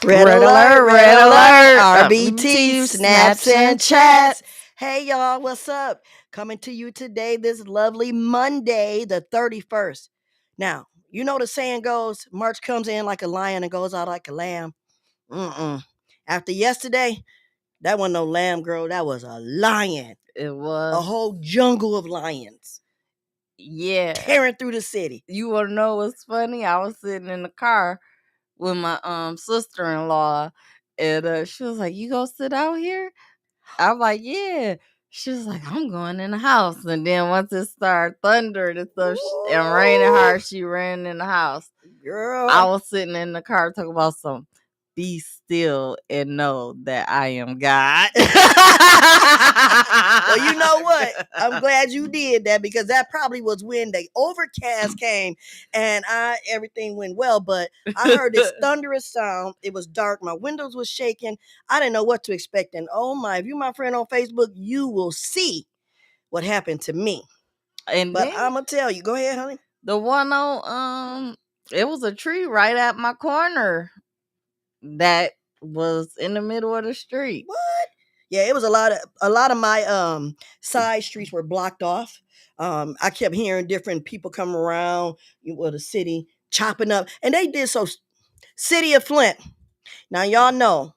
Red Red alert, alert, red red alert. alert. RBT, snaps and chats. Hey y'all, what's up? Coming to you today, this lovely Monday, the 31st. Now, you know the saying goes, March comes in like a lion and goes out like a lamb. Mm-mm. After yesterday, that wasn't no lamb, girl. That was a lion. It A was. whole jungle of lions Yeah. tearing through the city. You want to know what's funny? I was sitting in the car with my sister-in-law, and she was like, "You go sit out here?" I'm like, "Yeah." She was like, "I'm going in the house." And then once it started thundering and stuff and raining hard, she ran in the house. Girl. I was sitting in the car talking about some be still and know that I am God. Well, you know what? I'm glad you did that because that probably was when the overcast came and everything went well. But I heard this thunderous sound. It was dark. My windows was shaking. I didn't know what to expect. And oh my, if you're my friend on Facebook, you will see what happened to me. And But then I'm gonna tell you. Go ahead, honey. the one on it was a tree right at my corner that was in the middle of the street. What? Yeah, it was a lot of my side streets were blocked off. I kept hearing different people come around the city chopping up, and they did so. City of Flint. Now y'all know.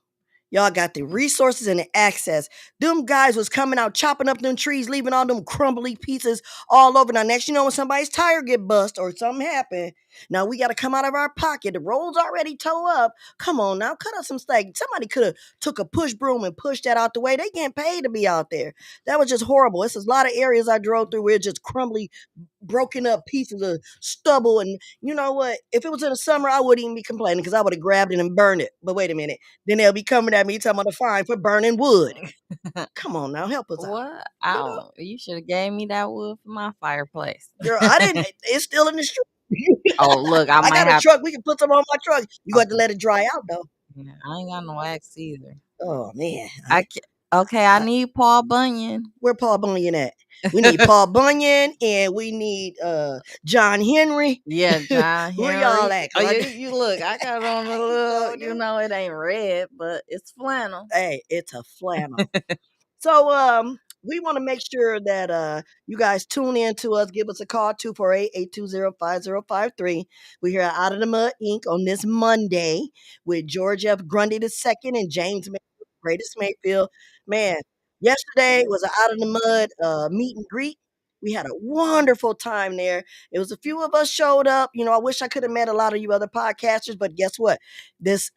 Y'all got the resources and the access. Them guys was coming out chopping up them trees, leaving all them crumbly pieces all over. Now, next you know when somebody's tire get bust or something happen, now we got to come out of our pocket. The road's already towed up. Come on now, cut up some slack. Somebody could have took a push broom and pushed that out the way. They getting paid to be out there. That was just horrible. It's a lot of areas I drove through where it's just crumbly, broken up pieces of stubble. And you know what? If it was in the summer, I wouldn't even be complaining because I would have grabbed it and burned it. But wait a minute. Then they'll be coming at me talking about a fine for burning wood. Come on now, help us out. What? I You don't know, know. You should have gave me that wood for my fireplace. girl, I didn't. It's still in the street. Oh, look, I I might got a have. truck. We can put some on my truck. You got to Okay. let it dry out though. Yeah, I ain't got no axe either. Oh man, Okay, I need Paul Bunyan. where Paul Bunyan at? We need Paul Bunyan and we need John Henry. Yeah, John Where y'all Henry. at? Oh, 'Cause you look, I got on a little, it ain't red, but it's flannel. Hey, it's a flannel. So we want to make sure that you guys tune in to us. Give us a call 248-820-5053. We're here at Out of the Mud Inc. on this Monday with George F. Grundy II and James Mayfield, Greatest Mayfield. Man, yesterday was an Out of the Mud meet and greet. We had a wonderful time there. It was a few of us showed up. You know, I wish I could have met a lot of you other podcasters, but guess what? This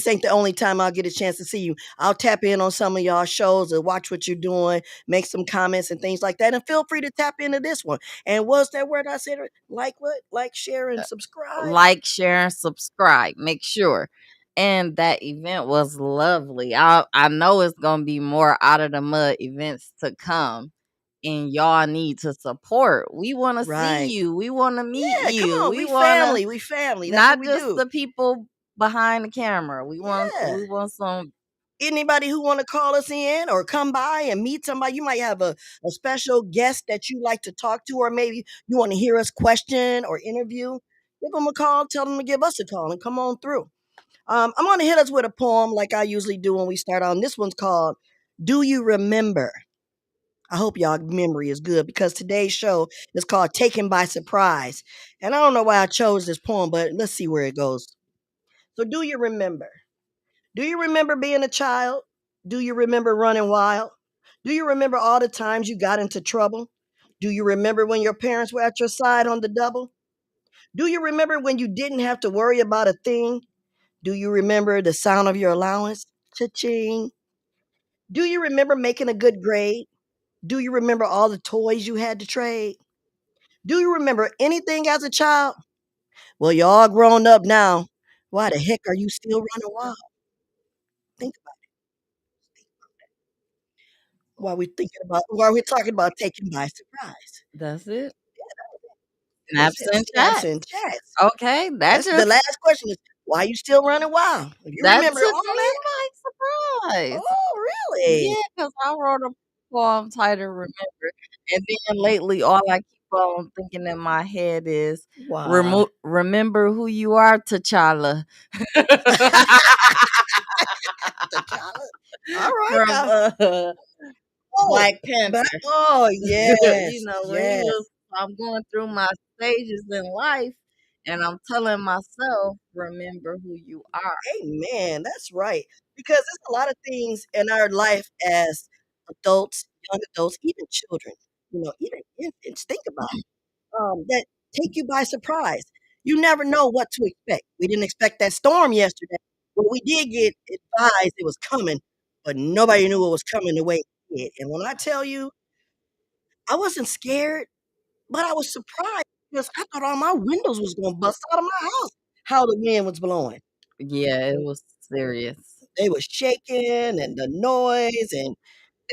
ain't the only time I'll get a chance to see you. I'll tap in on some of y'all shows and watch what you're doing, make some comments and things like that. And feel free to tap into this one. And what's that word I said? Like what? Like, share, and subscribe. Like, share, and subscribe. Make sure. And that event was lovely. I know it's gonna be more out of the mud events to come. And y'all need to support. We want to see Right. you. We want to meet Yeah, come you. on. We We want to family. We family. That's what not we just do. the people behind the camera. Yeah. We want some. Anybody who want to call us in or come by and meet somebody, you might have a special guest that you like to talk to, or maybe you want to hear us question or interview. Give them a call. Tell them to give us a call and come on through. I'm going to hit us with a poem like I usually do when we start on. This one's called Do You Remember? I hope y'all memory is good because today's show is called Taken by Surprise. And I don't know why I chose this poem, but let's see where it goes. So, do you remember? Do you remember being a child? Do you remember running wild? Do you remember all the times you got into trouble? Do you remember when your parents were at your side on the double? Do you remember when you didn't have to worry about a thing? Do you remember the sound of your allowance? Cha-ching. Do you remember making a good grade? Do you remember all the toys you had to trade? Do you remember anything as a child? Well, you're all grown up now. Why the heck are you still running wild? Think about why we're talking about taken by surprise. That's it. That's Snaps it. and Snaps chats. and chats. Okay, That's the last question is why you still running wild? If you that remember took all me that, by surprise. oh really? Yeah, because I wrote a poem titled "Remember," and then lately all I keep on thinking in my head is Wow. remember who you are, T'Challa. T'Challa. All right From now. Oh, Black Panther. oh, You yes, know, when he yes. was I'm going through my stages in life and I'm telling myself, remember who you are. Amen. That's right. Because there's a lot of things in our life as adults, young adults, even children, even infants. Think about that take you by surprise. You never know what to expect. We didn't expect that storm yesterday, but we did get advised it was coming, but nobody knew it was coming the way it did. And when I tell you, I wasn't scared, but I was surprised because I thought all my windows was going to bust out of my house. How the wind was blowing. Yeah, it was serious. They was shaking and the noise and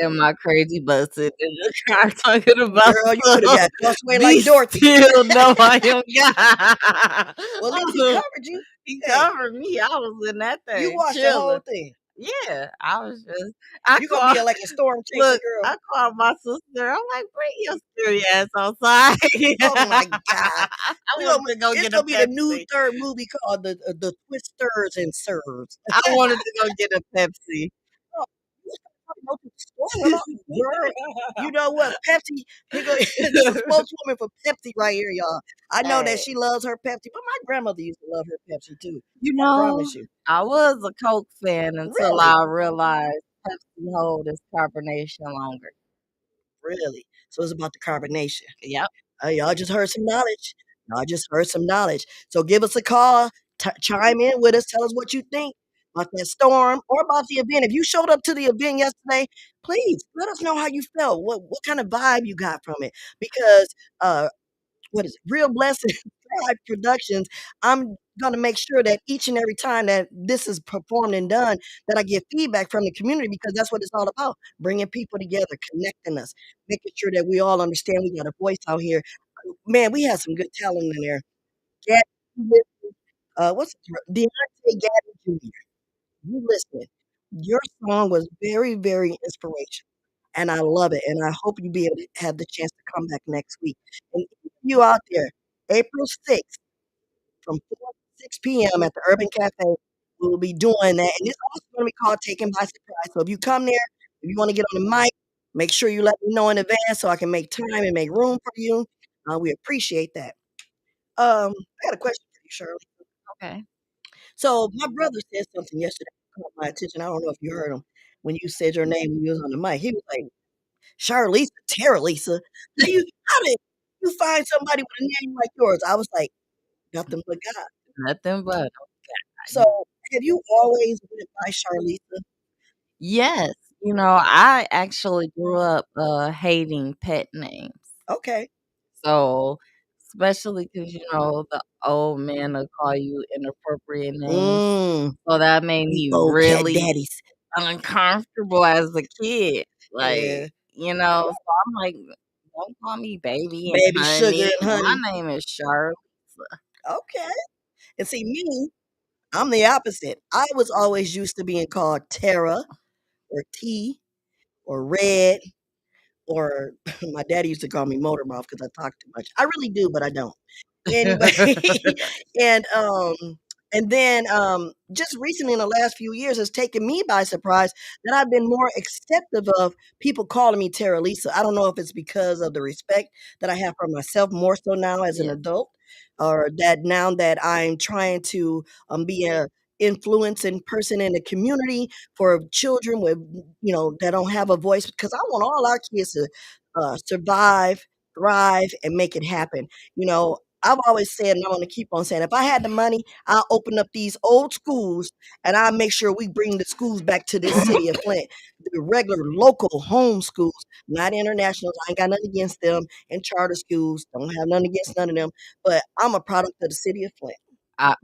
And my crazy butt sitting in the car talking about girl, you could have some got tossed away be like Dorothy. still know I am God. Well, at least he covered you. He Hey, covered me. I was in that you thing watched the whole chilling. thing. Yeah, I was just I You gonna called be like a storm chaser look, girl. I called my sister. I'm like, bring your scary ass outside. Oh my God. I We gonna wanted to go it's get a gonna be the new Pepsi. third movie called the Twisters and Serves. I wanted to go get a Pepsi. Oh, you gotta go to the store with all girl. You know what? Pepsi, here go this is a spokeswoman for Pepsi right here, y'all. I know that Hey, she loves her Pepsi, but my grandmother used to love her Pepsi too. you I know, promise you. I was a Coke fan until Really? I realized Pepsi hold its carbonation longer. Really. So it's about the carbonation. Yep. Y'all just heard some knowledge. Y'all just heard some knowledge. So give us a call, chime in with us, tell us what you think about that storm or about the event. If you showed up to the event yesterday, please let us know how you felt. What kind of vibe you got from it? Because what is it? Real Blessing Thrive Productions. I'm gonna make sure that each and every time that this is performed and done, that I get feedback from the community because that's what it's all about: bringing people together, connecting us, making sure that we all understand we got a voice out here. Man, we have some good talent in there. Gabby, what's his Deontay Gabby Jr. You listen. Your song was very, very inspirational, and I love it. And I hope you be able to have the chance to come back next week. And you out there, April 6th from 4 to 6 p.m. at the Urban Cafe, we will be doing that. And it's also going to be called Taken by Surprise. So if you come there, if you want to get on the mic, make sure you let me know in advance so I can make time and make room for you. We appreciate that. I got a question for you, Shirley. Okay. So my brother said something yesterday that caught my attention. I don't know if you heard him when you said your name when you was on the mic. He was like, Charlisa, Terralisa. How did you find somebody with a name like yours? I was like, nothing but God. Nothing but So have you always went by Charlisa? yes. You know, I actually grew up hating pet names. Okay. So, especially because you know, the old men will call you inappropriate names. Mm, So that made these me old cat really daddies. uncomfortable as a kid. Like, Yeah. you know, so I'm like, don't call me baby and Baby sugar honey. and My honey. name is Charlotte. Okay. And see me, I'm the opposite. I was always used to being called Tara or T or Red or my daddy used to call me Motor Mouth because I talk too much. I really do, but I don't. Anyway, and, um and then, just recently in the last few years, it's taken me by surprise that I've been more acceptive of people calling me Terralisa. I don't know if it's because of the respect that I have for myself more so now as an Yeah. adult, or that now that I'm trying to, be a influencing person in the community for children with, that don't have a voice because I want all our kids to, survive, thrive, and make it happen. You know, I've always said, and I'm gonna keep on saying, if I had the money, I'll open up these old schools and I'll make sure we bring the schools back to this city of Flint. The regular local home schools, not internationals. I ain't got nothing against them and charter schools. Don't have nothing against none of them. But I'm a product of the city of Flint.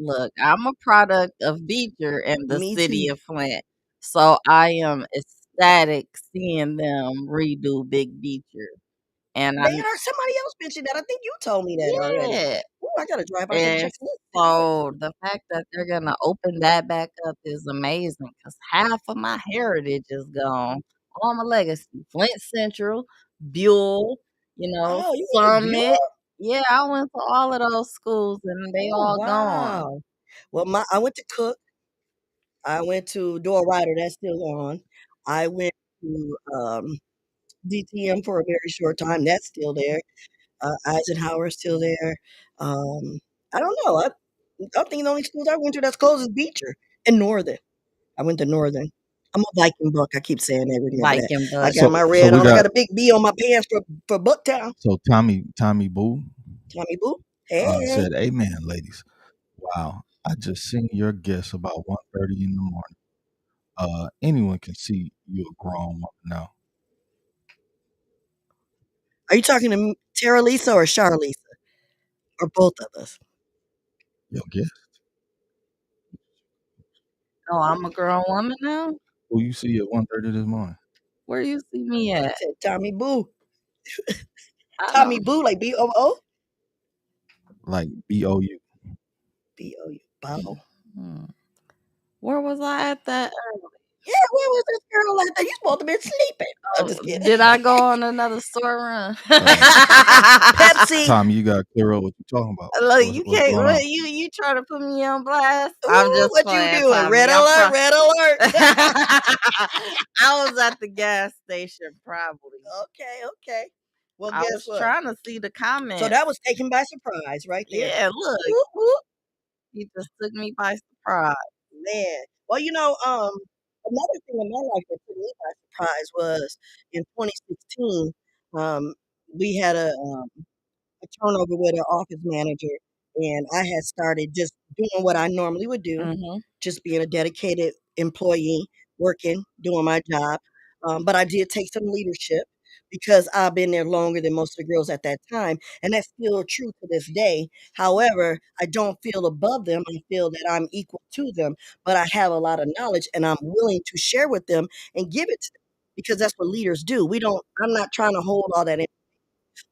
Look, I'm a product of Beecher and the Me city too. of Flint. So I am ecstatic seeing them redo Big Beecher. And They I'm are somebody else mentioned that. I think you told me that already. yeah. Ooh, I gotta drive out there and And check it out. so the fact that they're gonna open that back up is amazing because half of my heritage is gone. All my legacy. Flint Central, Buell, Oh, you went to Summit. Buell? Yeah, I went to all of those schools and they Oh, all gone. wow. Well, I went to Cook. I went to Doyle Ryder, that's still on. I went to, DTM for a very short time, that's still there. Eisenhower's still there. Um, I don't know, I think the only schools I went to that's close is Beecher and Northern. I went to Northern. I'm a Viking buck, I keep saying that, remember that. Viking I Buck. got my So red we on, I got got a big B on my pants for Bucktown. so Tommy Boo Tommy Boo, hey. said, "Amen, ladies." Wow, I just seen your guess about 1:30 in the morning. Anyone can see you're a grown woman now. Are you talking to Terralisa or Charlisa? Or both of us? Your guess? Oh, I'm a grown woman now? Who you see at 1:30 this morning? Where you see me I at? said Tommy Boo. I Tommy don't Boo, like BOO? Like BOU. BOU. Bow. hmm. Where was I at that Yeah, where was this girl like that? You supposed to be sleeping. I'm Oh, just kidding. did I go on another store run? Pepsi. Tommy, you gotta clear up what you're talking about. Look, What's you what's can't going what on? you trying to put me on blast? I'm Ooh, just what you playing, doing? Red Tommy. alert, red alert. I was at the gas station probably. Okay, okay. Well, I guess was what? trying to see the So comment. that was taken by surprise right there. Yeah, look, Whoop, whoop. he just took me by surprise. Man. Well, another thing in my life that took me by surprise was in 2016, we had a turnover with an office manager, and I had started just doing what I normally would do, Mhm. just being a dedicated employee, working, doing my job. But I did take some leadership because I've been there longer than most of the girls at that time, and that's still true to this day. However, I don't feel above them. I feel that I'm equal to them, but I have a lot of knowledge, and I'm willing to share with them and give it to them because that's what leaders do. We don't. I'm not trying to hold all that in,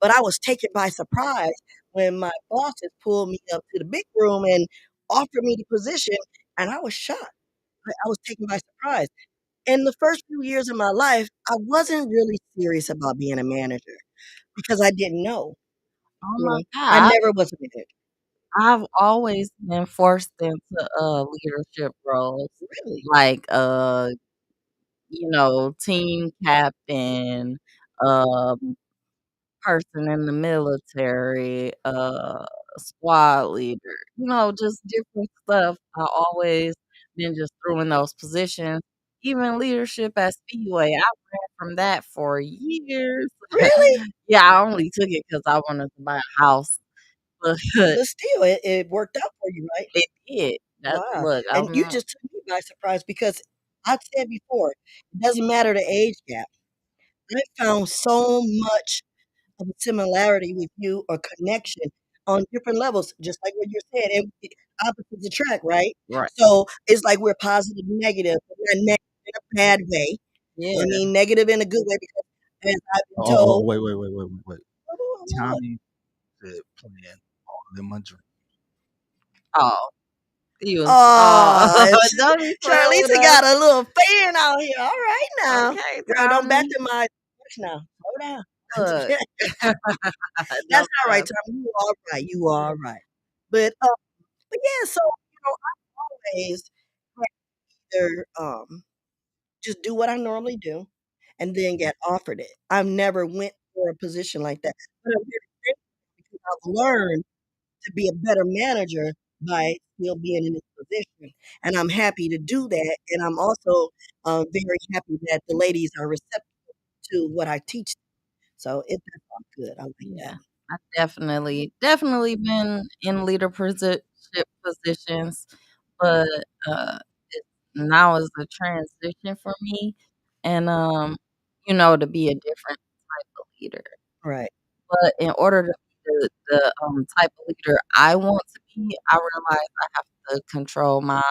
but I was taken by surprise when my bosses pulled me up to the big room and offered me the position, and I was shocked. I was taken by surprise. In the first few years of my life, I wasn't really serious about being a manager because I didn't know. Oh You my know, I god. never was a manager. I've always been forced into leadership roles. Really? Like team captain, um person in the military, squad leader, just different stuff. I always been just through in those positions. Even leadership at Speedway, I ran from that for years. Really? Yeah, I only took it because I wanted to buy a house, but But still, it worked out for you, right? it did. That Wow. look, And you I'm just took me by surprise because I've said before, it doesn't matter the age gap. I found so much of a similarity with you or connection on different levels, just like what you're saying. And opposites attract, right? right. So it's like we're positive and negative, but we're negative in a bad way. I Yeah. mean, negative in a good way because, as I've been Oh, told, wait. what? Tommy said playing all in my dream. Oh, he was Oh, don't be playing with Charlisa us. got a little fan out here. All right now, Okay, girl, don't back Tommy. to my now. Slow down. Look. That's No all right, problem. Tommy. You all right. You all right. But but yeah, so I always either just do what I normally do and then get offered it. I've never went for a position like that. But I'm very grateful because I've learned to be a better manager by still being in this position. And I'm happy to do that. And I'm also very happy that the ladies are receptive to what I teach. So that's all good. I like that Yeah. one. I definitely been in leader positions, but, it now is a transition for me and, to be a different type of leader. Right, But in order to be the type of leader I want to be, I realize I have to control my,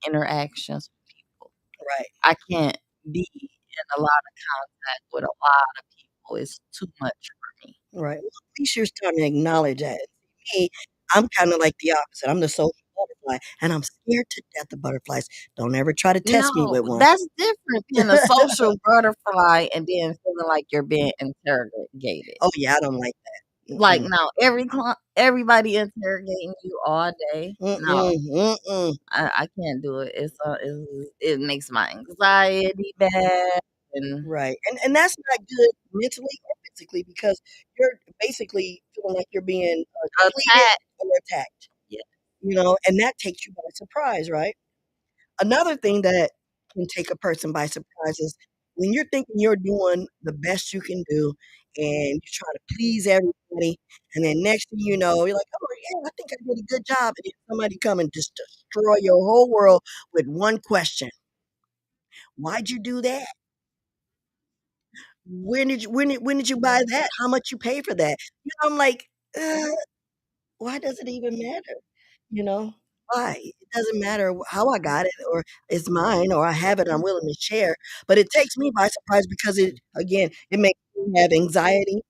interactions with people. right, I can't be in a lot of contact with a lot of people. It's too much for me. right. Well, at least you're starting to acknowledge that. Me, I'm kind of like the opposite. I'm the social butterfly. butterfly, and I'm scared to death of butterflies. Don't ever try to test me No, with one. that's different being a social butterfly and then feeling like you're being interrogated. Oh, yeah, I don't like that. Like, Mm-mm. now everybody interrogating you all day. No, Mm-mm, mm-mm. I can't do it. It makes my anxiety bad, and Right, and that's not good mentally or physically because you're basically feeling like you're being, depleted attack. or attacked, Yeah. and that takes you by surprise, right? Another thing that can take a person by surprise is when you're thinking you're doing the best you can do and you're trying to please everybody, and then next thing you know, you're like, "Oh, yeah, I think I did a good job," and then somebody come and just destroy your whole world with one question. "Why'd you do that? When did you buy that? How much you pay for that?" I'm like, "Uh, why does it even matter?" You know? Why? It doesn't matter how I got it or it's mine or I have it, I'm willing to share, but it takes me by surprise because it makes me have anxiety.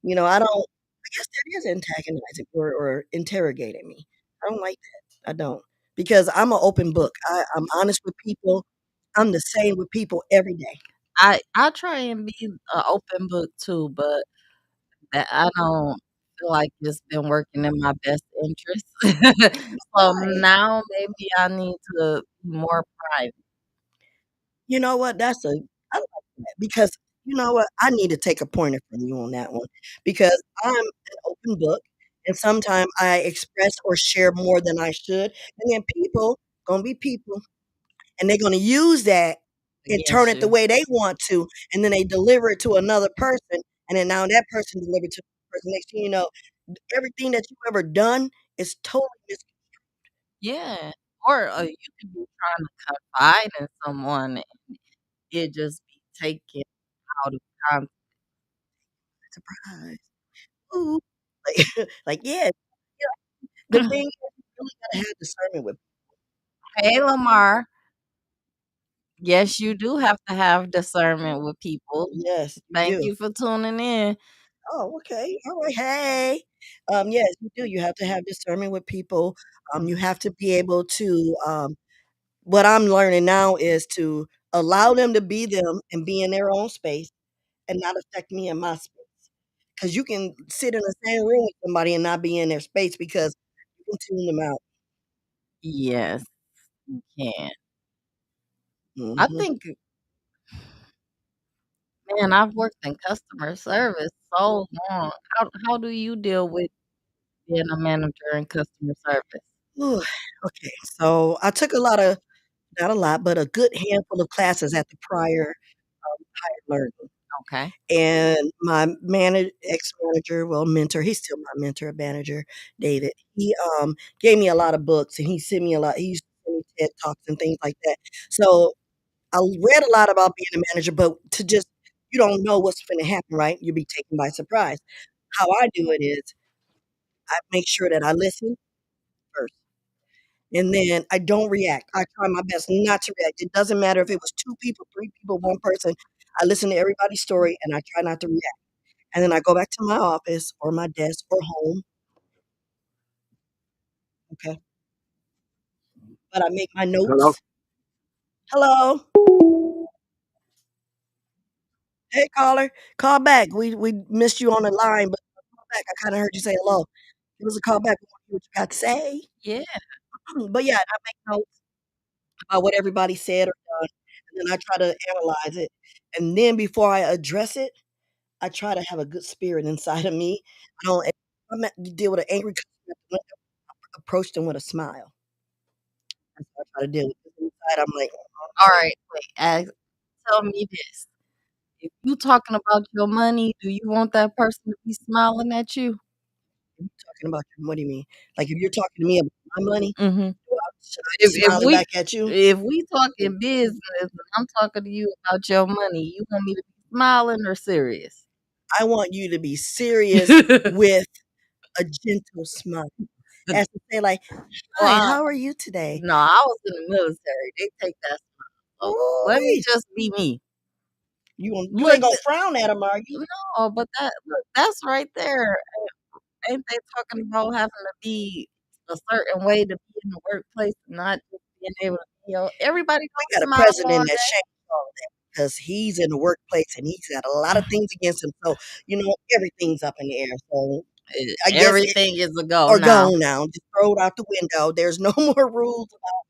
I guess that is antagonizing or interrogating me. I don't like that. I don't. Because I'm an open book. I'm honest with people. I'm the same with people every day. I try and be an open book too, but that I don't feel like it's been working in my best interest. So Why? now maybe I need to be more private. You know what? I like that because you know what? I need to take a pointer from you on that one because I'm an open book and sometimes I express or share more than I should. And then people gonna be people and they're gonna use that and turn Against it the you. way they want to, and then they deliver it to another person, and then now that person delivered to the person. Next thing you know, everything that you've ever done is totally Yeah. Or you could be trying to confide in someone and it just be taken out of context. missurprised. Ooh. Like, yeah, the thing is you really gotta have discernment with. Hey, Lamar. Yes, you do have to have discernment with people. Yes, you Thank do. you for tuning in. Oh, okay. All right. Hey. Yes, you do. You have to have discernment with people. You have to be able to what I'm learning now is to allow them to be them and be in their own space and not affect me in my space. Because you can sit in the same room with somebody and not be in their space because you can tune them out. Yes, you can. I Mhm. think, man, I've worked in customer service so long. How do you deal with being a manager in customer service? Ooh, okay. So I took a lot of, not a lot, but a good handful of classes at the prior higher learning. Okay. And my ex-manager, well, mentor, he's still my mentor, manager, David. He gave me a lot of books and he sent me a lot. He used to send me TED Talks and things like that. So I read a lot about being a manager, but you don't know what's going to happen, right? You'll be taken by surprise. How I do it is I make sure that I listen first. And then I don't react. I try my best not to react. It doesn't matter if it was two people, three people, one person. I listen to everybody's story and I try not to react. And then I go back to my office or my desk or home, okay, but I make my Hello? notes. "Hello? Hey, caller. Call back. We missed you on the line, but call back. I kinda heard you say hello. Give us a call back. We wanna hear what you got to say." Yeah. But, yeah, I make notes about what everybody said or done, and then I try to analyze it, and then before I address it, I try to have a good spirit inside of me. I don't if I'm at to deal with an angry customer at the window, approach them with a smile. That's how I try to deal with it. Inside, I'm like, All "Okay." right. Wait. Tell me this. If you talking about your money, do you want that person to be smiling at you? You talking about what do you mean? Like, if you're talking to me about my money, Mhm. should I be If smiling we back at you? if we talking business and I'm talking to you about your money, you want me to be smiling or serious? I want you to be serious with a gentle smile, as to say like, "Hi, Well, how are you today?" no, I was in the military. They take that slow. Let me Ooh-wee. just be me. You Look, ain't gonna frown at him, are you? no, but that's right there. Ain't they talking about having to be a certain way to be in the workplace, not just being able to, everybody We don't got a smile all president that day. changed all of that because he's in the workplace and he's got a lot of things against him. So, everything's up in the air. So I guess Everything is a go or now. gone now. Just throw it out the window. There's no more rules about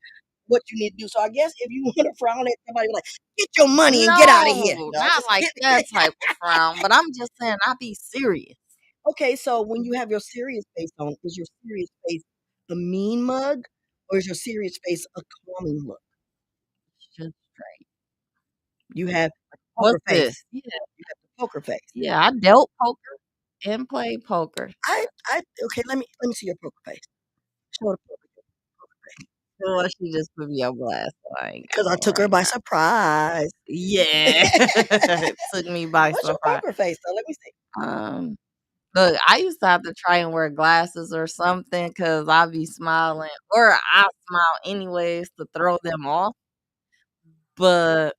what you need to do. So I guess if you want to frown at somebody like, get your money and get out of here. No, No, not just like get that type of frown, but I'm just saying I be serious. Okay, so when you have your serious face on, is your serious face a mean mug or is your serious face a calming look? Just straight. You have a poker What's this? face. You have the poker face. Yeah, I dealt poker and played poker. I okay, let me see your poker face. Show the poker face. Well, she just put me on blast, so I ain't got Because I one took her right by now. surprise. Yeah. Took me by What's your surprise. poker face though? Let me see. Um, Look, I used to have to try and wear glasses or something because 'cause I'd be smiling, or I smile anyways to throw them off, but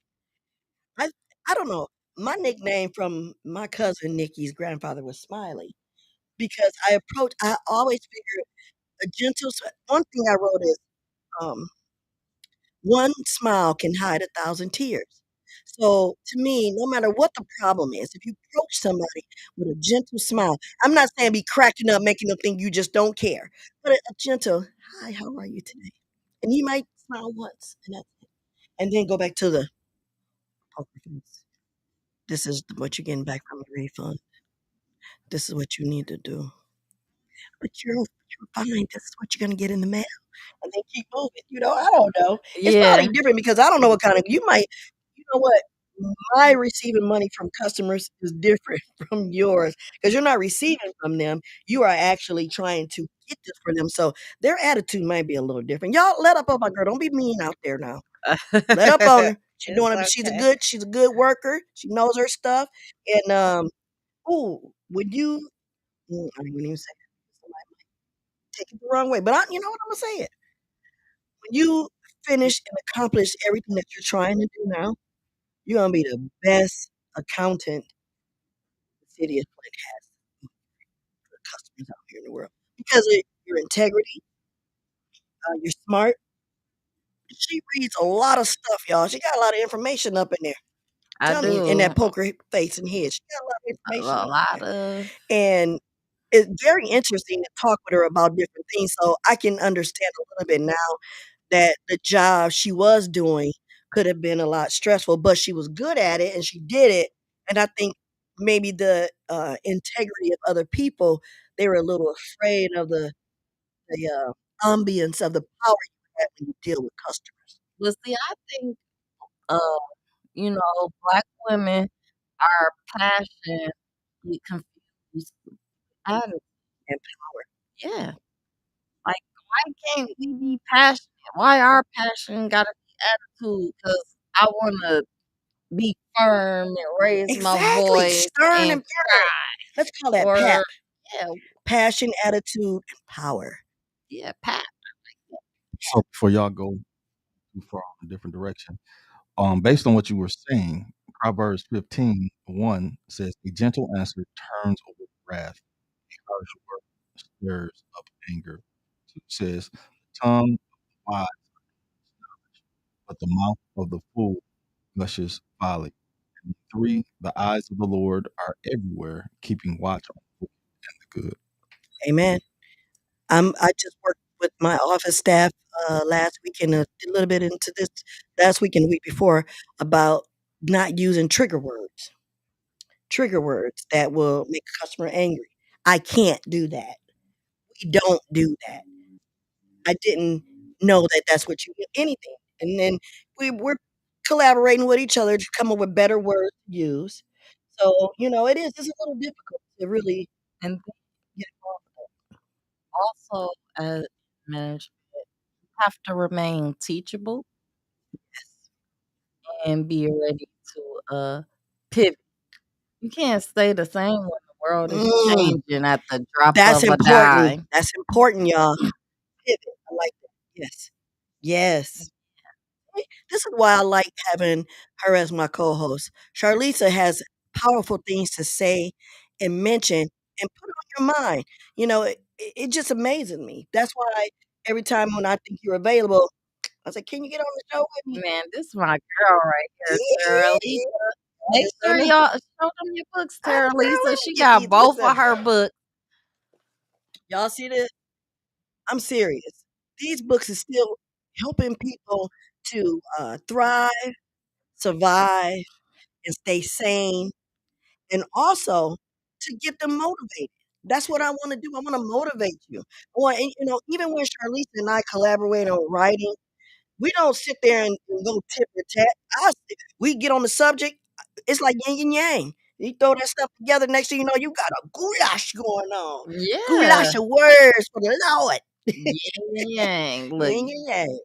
I I don't know. My nickname from my cousin Nikki's grandfather was Smiley because I always figured a one thing I wrote is um one smile can hide 1,000 tears. So to me, no matter what the problem is, if you approach somebody with a gentle smile, I'm not saying be cracking up, making them think you just don't care, but a gentle, hi, how are you today? And you might smile once and that's it. And then go back to the poker face. This is what you're getting back from your refund. This is what you need to do. But you're fine. This is what you're gonna get in the mail. And then keep moving. I don't know. It's probably yeah. different because I don't know what kind of you know what? My receiving money from customers is different from yours because you're not receiving from them. You are actually trying to get this for them. So their attitude might be a little different. Y'all let up on my girl. Don't be mean out there now. Let up on her. It's okay. She's a good worker. She knows her stuff. And ooh, when you I didn't even say that. Somebody might take it the wrong way. But you know what I'm gonna say it. When you finish and accomplish everything that you're trying to do now, you're gonna be the best accountant the city of Flint has for customers out here in the world because of your integrity. You're smart. She reads a lot of stuff, y'all. She got a lot of information up in there. I Tell me, in that do poker face and head, she got a lot of a information up in lot there, of and it's very interesting to talk with her about different things. So I can understand a little bit now that the job she was doing could have been a lot stressful, but she was good at it and she did it. And I think maybe the integrity of other people, they were a little afraid of the ambience of the power you have when you deal with customers. but see, I think, uh, black women, our passion get confused with attitude. And power. Yeah. Like, why can't we be passionate? Why our passion gotta be attitude? Because I wanna be firm and raise my Exactly. voice Stern and and firm. cry, Let's call that or PAP. yeah, Passion, attitude, and power. yeah, pat. So before y'all go too far in a different direction, based on what you were saying, Proverbs 15:1 says, "A gentle answer turns away wrath; a harsh word stirs up anger." 2 says, "The tongue of the wise, but the mouth of the fool gushes folly." And 3, "The eyes of the Lord are everywhere, keeping watch on the wicked and the good." Amen. I just worked with my office staff last week and a little bit into this last week and the week before about not using trigger words that will make a customer angry. I can't do that. We don't do that. I didn't know that that's what you anything. And then we're collaborating with each other to come up with better words to use. So, it's a little difficult to really And get involved also, as management, you have to remain teachable and be ready to pivot. You can't stay the same when the world is Mm, changing at the drop that's of a important. dime. That's important, y'all. Pivot. I like that. Yes. Yes. This is why I like having her as my co-host. Charlisa has powerful things to say and mention and put on your mind. You know, it just amazes me. That's why every time when I think you're available, I say, "Can you get on the show with me?" Man, this is my girl right here, Terralisa. Make Yes, I sure know. y'all show them your books, I girl, Terralisa. let She me get got these. both Listen, of her books. y'all see this? I'm serious. These books is still helping people to thrive, survive, and stay sane, and also to get them motivated. That's what I want to do. I want to motivate you. I want, and, even when Charlisa and I collaborate on writing, we don't sit there and go tit for tat. We get on the subject. It's like yin and yang. You throw that stuff together. Next thing you know, you got a goulash going on. Yeah. Goulash of words for the Lord. Yin and yang. Look, Yin and yang.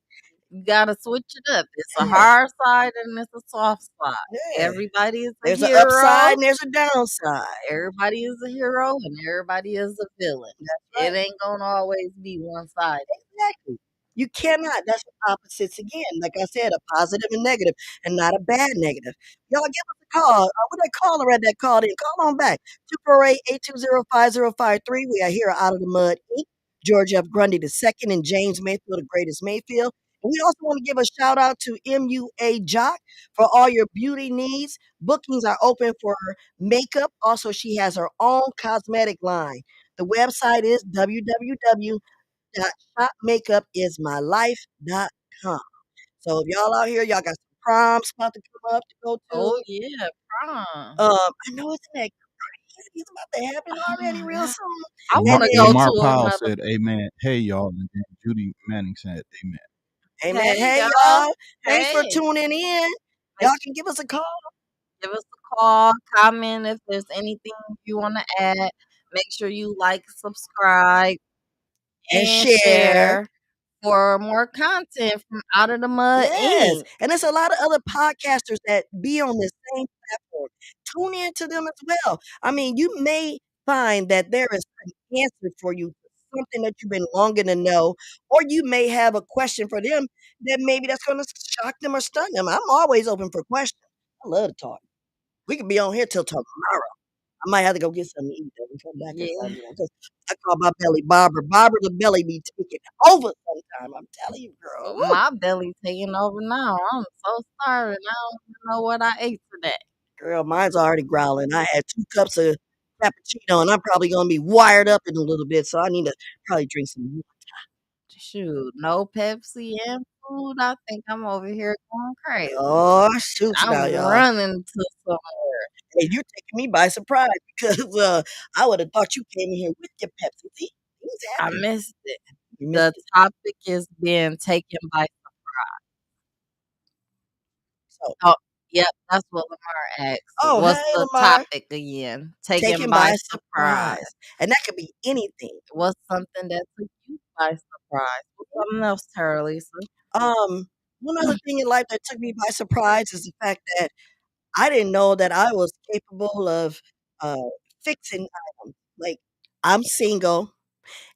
you gotta switch it up. It's a Yeah. hard side and it's a soft side. Yeah. Everybody is a There's an hero. upside and there's a downside. Everybody is a hero and everybody is a villain. That's It right. ain't gonna always be one sided. Exactly. You cannot. That's what opposites again. Like I said, a positive and negative, and not a bad negative. Y'all give us a call. What that caller at that called in? Call on back. 248-820-5053. We are here out of the mud, Inc. George F. Grundy II and James Mayfield, the greatest Mayfield. And we also want to give a shout out to MUA Jock for all your beauty needs. Bookings are open for makeup. Also, she has her own cosmetic line. The website is www.shopmakeupIsmylife.com. So if y'all out here, y'all got some proms about to come up to go Oh to. yeah, prom. I know isn't that crazy? It's about to happen Oh already my real god. soon. I And wanna go then, to Lamar Powell another. said, "Amen." Hey, y'all, and then Judy Manning said, "Amen." amen. Hey Hey y'all. y'all, thanks for Hey. tuning in. Make Y'all can give us a call. Give us a call, comment if there's anything you want to add. Make sure you like, subscribe, And and share. share for more content from Out of the Mud Yes, Inc. and there's a lot of other podcasters that be on this same platform. Tune in to them as well. I mean, you may find that there is an answer for you, something that you've been longing to know, or you may have a question for them that maybe that's going to shock them or stun them. I'm always open for questions. I love to talk. We could be on here till tomorrow. I might have to go get something to eat though and come back or Yeah. something, 'cause I call my belly Barbara. Barbara the belly be taking over sometime. I'm telling you, girl. Woo! My belly taking over now. I'm so starving. I don't even know what I ate today. Girl, mine's already growling. I had 2 cups of cappuccino, and I'm probably gonna be wired up in a little bit, so I need to probably drink some more. Shoot, no Pepsi and food. I think I'm over here going crazy. Oh, shoots I'm now, y'all. running to somewhere. Hey, you're taking me by surprise because, I would have thought you came in here with your Pepsi. See, things I happen. missed it. You missed The it. topic is being taken by. So Oh, yep, that's what Lamar asked. oh, What's hey, the Lamar. topic again? Taken Taken by by surprise. surprise, and that could be anything. What's something that took you by surprise? What's something else, Tara Lisa? Um, one other thing in life that took me by surprise is the fact that I didn't know that I was capable of, uh, fixing items. Like, I'm single,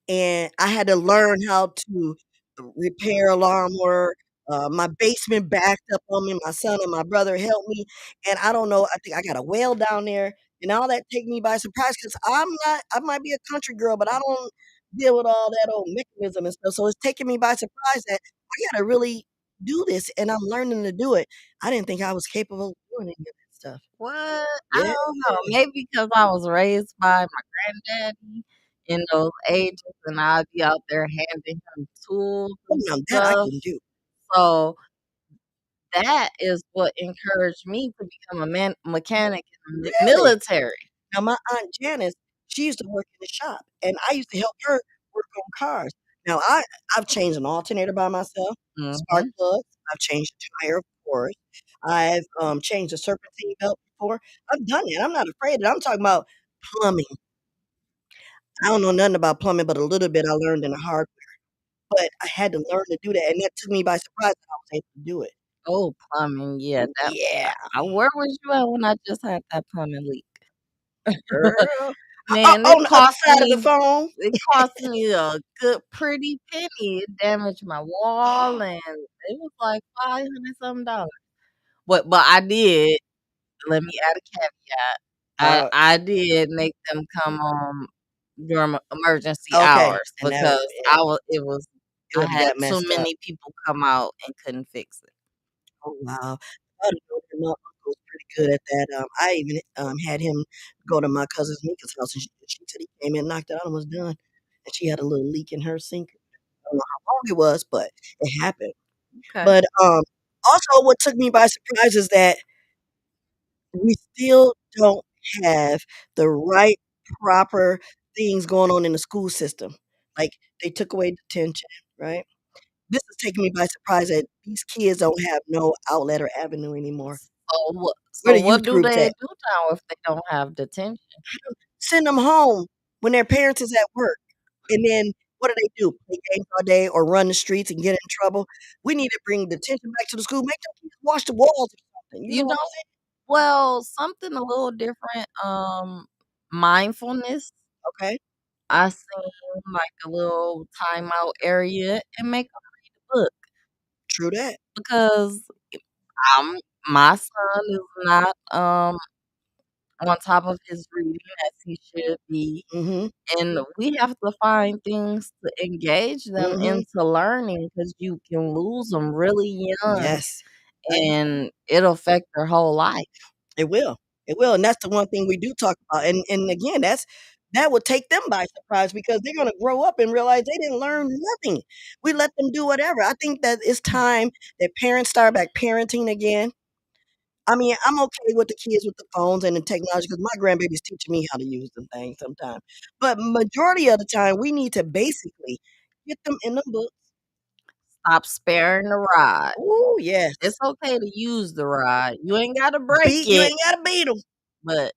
and I had to learn how to repair alarm work. My basement backed up on me. My son and my brother helped me, and I don't know. I think I got a well down there, and all that take me by surprise because I'm not. I might be a country girl, but I don't deal with all that old mechanism and stuff. So it's taking me by surprise that I got to really do this, and I'm learning to do it. I didn't think I was capable of doing any of that stuff. What? I Yeah. don't know. Maybe because I was raised by my granddaddy in those ages, and I'd be out there handing him tools Oh, and now that I stuff. can do. So that is what encouraged me to become a mechanic in the Really? military. Now, my aunt Janice, she used to work in the shop, and I used to help her work on cars. Now, I've changed an alternator by myself, spark Mhm. plugs. I've changed a tire, of course. I've changed a serpentine belt before. I've done that. I'm not afraid of it. I'm talking about plumbing. I don't know nothing about plumbing, but a little bit I learned in the hard. But I had to learn to do that, and that took me by surprise that I was able to do it. Oh, plumbing, yeah, that Yeah, where was you at when I just had that plumbing leak? girl. Man, On the other side of the phone. it cost me a good pretty penny. It damaged my wall, and it was like 500 something dollars. But I did, let me add a caveat. Uh, I did make them come on during emergency Okay, hours and that because and it I would have had got too messed up. many people come out and couldn't fix it. Oh, wow. I didn't know that my uncle was pretty good at that. I even, had him go to my cousin Mika's house, and she said he came in, knocked it out, and was done. And she had a little leak in her sink. I don't know how long it was, but it happened. Okay. But, also what took me by surprise is that we still don't have the right, proper things going on in the school system. Like, they took away detention, right? This is taking me by surprise that these kids don't have no outlet or avenue anymore. Where So the what youth do groups they at? do now if they don't have detention? Send them home when their parents is at work. And then what do? Play games all day or run the streets and get in trouble? We need to bring detention back to the school. Make them kids wash the walls or something. You You know know, what I'm well, something a little different, mindfulness. saying? Okay, I seen like a little timeout area and make a book true that. because I'm my son is not on top of his reading as he should be. Mhm, And we have to find things to engage them mhm. into learning because you can lose them really young Yes, and it'll affect their whole life. it will. It will, and that's the one thing we do talk about. And again, that would take them by surprise because they're gonna grow up and realize they didn't learn nothing. We let them do whatever. I think that it's time that parents start back parenting again. I mean, I'm okay with the kids with the phones and the technology because my grandbaby's teaching me how to use the thing sometimes. But majority of the time, we need to basically get them in the book. Stop sparing the rod. Ooh, yes. It's okay to use the rod. You ain't gotta break You it, ain't gotta beat them. but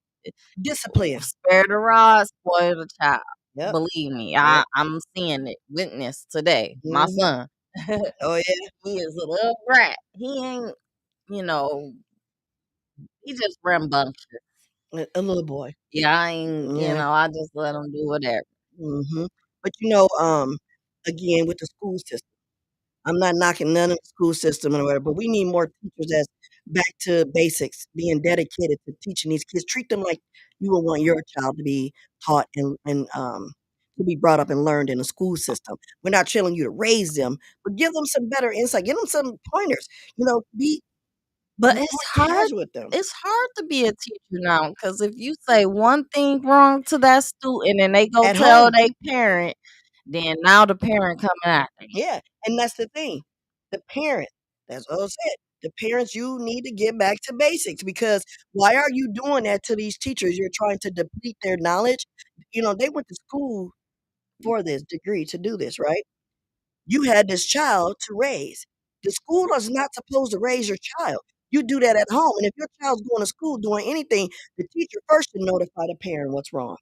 Discipline. spare the rod, spoil the child. Yep, Believe me, yep. I'm seeing it, witness today. My Mhm. son, Oh, yeah. he is a little brat. He ain't, you know, he just rambunctious. A little boy. Yeah, I ain't, Yeah. I just let him do whatever. Mhm. But, again, with the school system, I'm not knocking none of the school system or whatever, but we need more teachers that's back to basics, being dedicated to teaching these kids. Treat them like you would want your child to be taught and to be brought up and learned in the school system. We're not telling you to raise them, but give them some better insight. Give them some pointers. Be But more casual with them it's hard to be a teacher now because if you say one thing wrong to that student and they go at tell home. their parent, then now the parent coming after you. Yeah, and that's the thing. The parent, that's what I said. The parents, you need to get back to basics because why are you doing that to these teachers? You're trying to deplete their knowledge. They went to school for this degree to do this, right? You had this child to raise. The school is not supposed to raise your child. You do that at home. And if your child's going to school doing anything, the teacher first should notify the parent what's wrong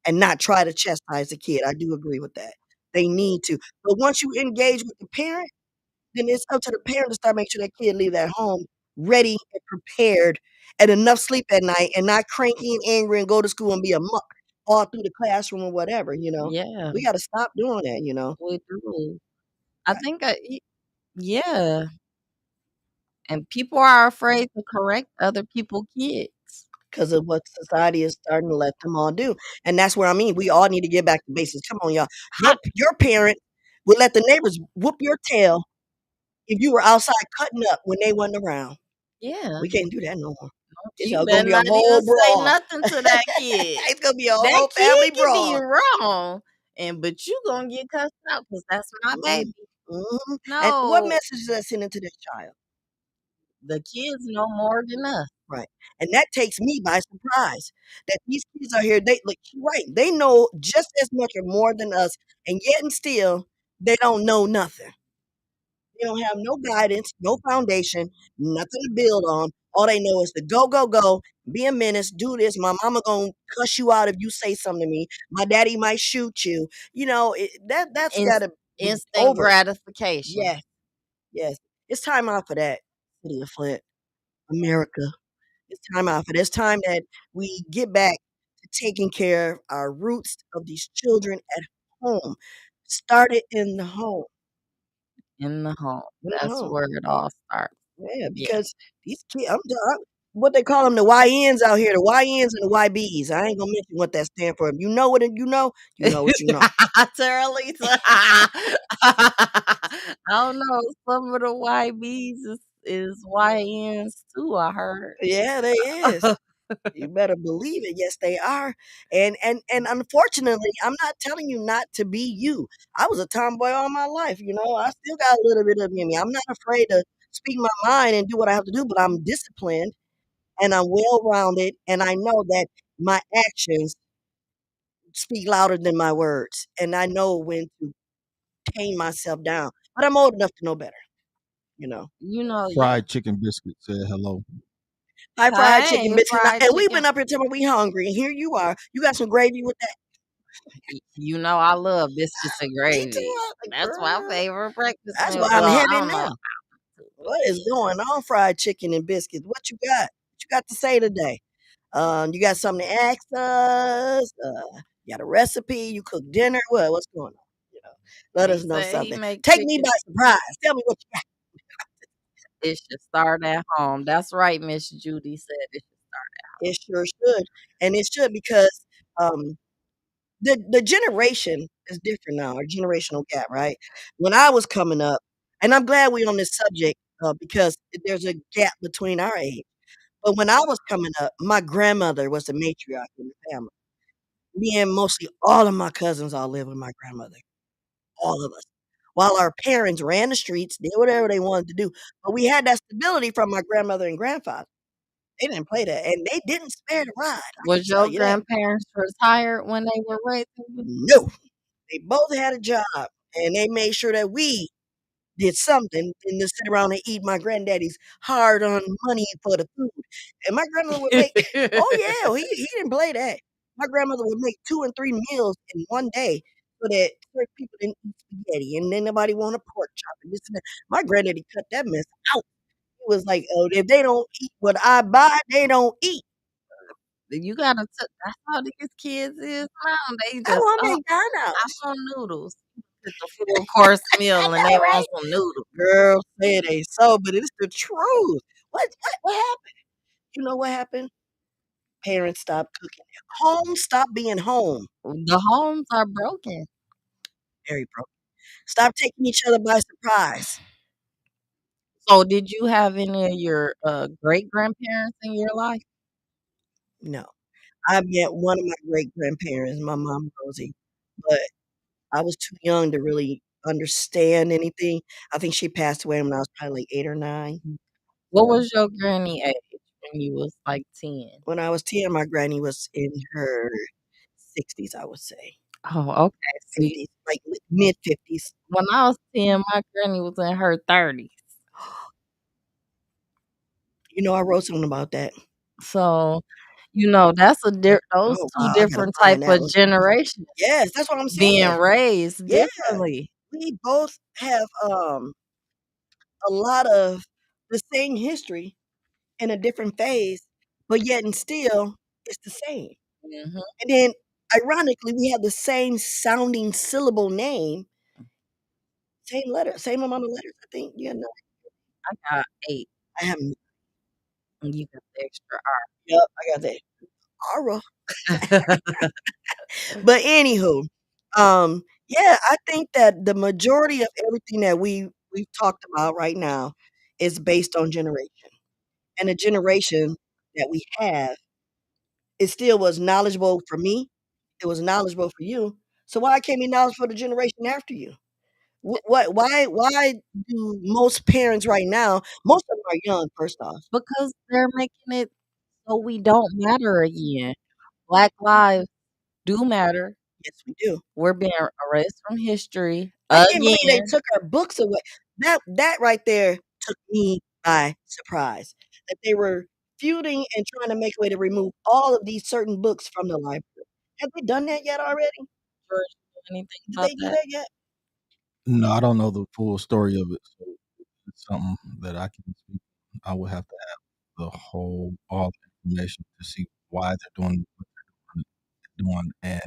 and not try to chastise the kid. I do agree with that. They need to. But once you engage with the parent, then it's up to the parent to start making sure that kid leave that home ready and prepared and enough sleep at night and not cranky and angry and go to school and be a muck all through the classroom or whatever. Yeah, We gotta stop doing that. we do. I think yeah, and people are afraid to correct other people' kids. Because of what society is starting to let them all do. And that's where I mean, we all need to get back to basics. Come on, y'all. How Your parent would let the neighbors whoop your tail if you were outside cutting up when they wasn't around. yeah, We can't do that no more. It's you gonna better be a not even whole say brawl. nothing to that kid. It's gonna be a That whole kid family can be brawl. wrong, but you gonna get cussed out because that's my Mhm, baby. mhm. And what No, message is that sending to this child? the kids know more than us. Right. And that takes me by surprise that these kids are here. They look right. They know just as much or more than us, and yet and still they don't know nothing. They don't have no guidance, no foundation, nothing to build on. All they know is to go, go, go, be a menace, do this. My mama gonna cuss you out if you say something to me. My daddy might shoot you. That's Inst- gotta be instant over. gratification. Yes, yes. It's time out for that. City of Flint, America. It's time out for this. It's time that we get back to taking care of our roots of these children at home. Start it in the home. In the home. In the That's home. where it all starts. Yeah, Yeah. because these kids, I'm done. what they call them, the YNs out here, the YNs and the YBs. I ain't gonna mention what that stand for. If you know what you know what you know. Terralisa. I don't know. Some of the YBs is YNs too, I heard. Yeah, they is. You better believe it. Yes, they are. And unfortunately, I'm not telling you not to be you. I was a tomboy all my life, you know. I still got a little bit of me in me. I'm not afraid to speak my mind and do what I have to do, but I'm disciplined and I'm well rounded and I know that my actions speak louder than my words. And I know when to tame myself down. But I'm old enough to know better, you know. You know, Fried chicken biscuit said hello. Hi, fried chicken hey, biscuits. fried And we've chicken. been up here telling we hungry, and here you are. You got some gravy with that. You know I love biscuits and Me too. gravy. I was like, That's my girl, favorite breakfast that's meal. why I'm Well, I headed don't know now. about the 2, but What is going on, fried chicken and biscuits? What you got? What you got to say today? You got something to ask us? You got a recipe? You cook dinner? What's going on? You know, let he us know said he something. make Take me chicken. by surprise. Tell me what you got. It should start at home. That's right, Miss Judy said it should start. It sure should, and it should because um, the generation is different now. Our generational gap, right? When I was coming up, and I'm glad we on this subject because there's a gap between our age. But when I was coming up, my grandmother was the matriarch in the family. Me and mostly all of my cousins all lived with my grandmother, all of us. While our parents ran the streets, did whatever they wanted to do, but we had that stability from my grandmother and grandfather. They didn't play that, and they didn't spare the ride. I can Was tell your you that. grandparents retired when they were raising you? No, they both had a job, and they made sure that we did something than to sit around and eat my granddaddy's hard-earned money for the food. And my grandmother would make oh, yeah, he didn't play that. My grandmother would make 2 and 3 meals in one day so that certain people didn't eat spaghetti, and then nobody wanted pork chop and this and that. My granddaddy cut that mess out. He was like, "Oh, if they don't eat what I buy, they don't eat." You gotta that's how these kids is now. They I just, want "Oh, I McDonald's. want noodles." Get the full course I meal and they know, right? want some noodles. Girl, say it ain't so, but it's the truth. What happened? You know what happened? Parents stopped cooking. Home stopped being home. The homes are broken. Very broken. Stop taking each other by surprise. So, did you have any of your, great-grandparents in your life? No. I met one of my great grandparents, my mom Rosie, but I was too young to really understand anything. I think she passed away when I was probably like 8 or 9. What So was your granny age when you was, like, 10? when I was 10, my granny was in her 60s, I would say. Oh, okay, see, 50s, like mid 50s. when I was 10, my granny was in her 30s. You know, I wrote something about that. So, that's those Oh 2 wow, I gotta different type find that of one. generations Yes, that's what I'm being saying. raised Yeah, differently. we both have a lot of the same history in a different phase, but yet and still it's the same. Mhm. And then ironically, we have the same sounding syllable name, same letter, same amount of letters. I think. Yeah, no, I got 8, I haven't. and you got the extra Yep, I got that. Aura. R. But anywho, yeah, I think that the majority of everything that we've talked about right now is based on generation. And the generation that we have, it still was knowledgeable for me. It was knowledgeable for you. So why can't be knowledgeable for the generation after you? What? Why do most parents right now? Most of them are young. First off, Because they're making it so we don't matter again. Black lives do matter. yes, we do. We're being erased from history I can't believe they again. took our books away. That right there took me by surprise. That they were feuding and trying to make a way to remove all of these certain books from the library. Have they done that yet already? George, you know anything Did about they do that? that yet? No, I don't know the full story of it, so it's something that I can speak. I would have to have all the information to see why they're doing what they're doing and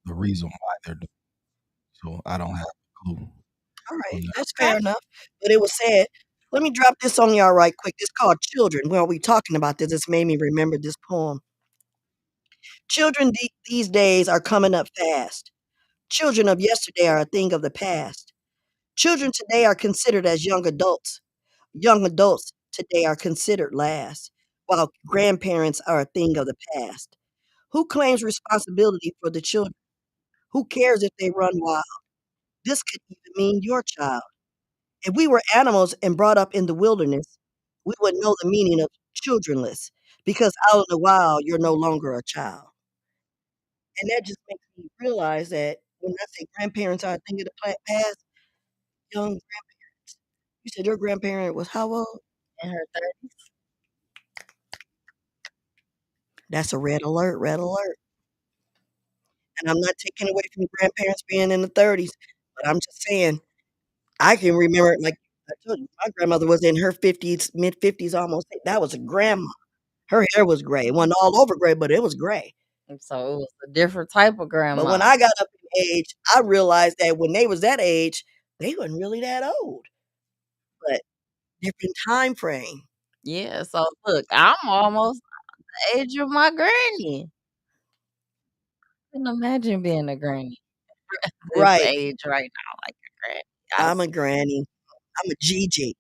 the reason why they're doing it. So I don't have a clue All right, on that. that's fair enough. But it was said. Let me drop this on y'all right quick. It's called Children. While we talking about this, it's made me remember this poem. Children these days are coming up fast. Children of yesterday are a thing of the past. Children today are considered as young adults. Young adults today are considered last, while grandparents are a thing of the past. Who claims responsibility for the children? Who cares if they run wild? This could even mean your child. If we were animals and brought up in the wilderness, we would know the meaning of childrenless because out in the wild, you're no longer a child. And that just makes me realize that when I say grandparents are a thing of the past, young grandparents. You said your grandparent was how old? In her 30s. That's a red alert, red alert. And I'm not taking away from grandparents being in the 30s, but I'm just saying I can remember, like I told you, my grandmother was in her 50s, mid 50s, almost. That was a grandma. Her hair was gray. It wasn't all over gray, but it was gray. And so it was a different type of But when grandma. I got up in age, I realized that when they was that age, they wasn't really that old, but different time frame. Yeah, so look, I'm almost the age of my granny. Can imagine being a granny at this Right. age right now, like a granny. I'm a granny. I'm a Gigi.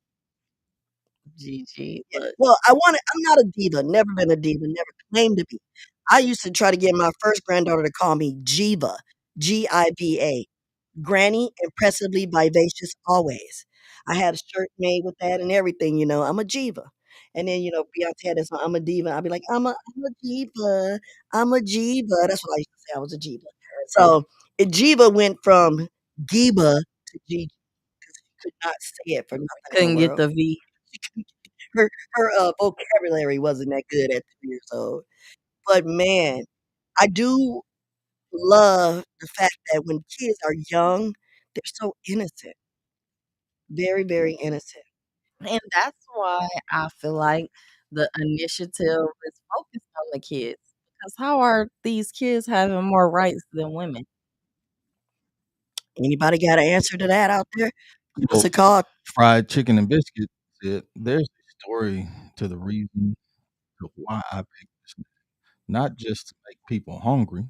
Gigi, Yeah. look, Well, I'm not a diva, never been a diva, never claimed to be. I used to try to get my first granddaughter to call me Jiva, Giva. Granny, impressively vivacious always. I had a shirt made with that and everything, I'm a Jiva. And then, Beyonce had this song, I'm a diva. I'd be like, I'm a Jiva. I'm a Jiva. That's what I used to say. I was a Jiva. So Jiva went from Giba to Gigi because she could not say it for nothing in the couldn't get world. the V. Her vocabulary wasn't that good at 2 years old. But man, I do love the fact that when kids are young, they're so innocent, very, very innocent. And that's why I feel like the initiative is focused on the kids. Because how are these kids having more rights than women? Anybody got an answer to that out there? What's So, it called? fried chicken and biscuits said, "There's a story to the reason of why I picked this name. Not just to make people hungry,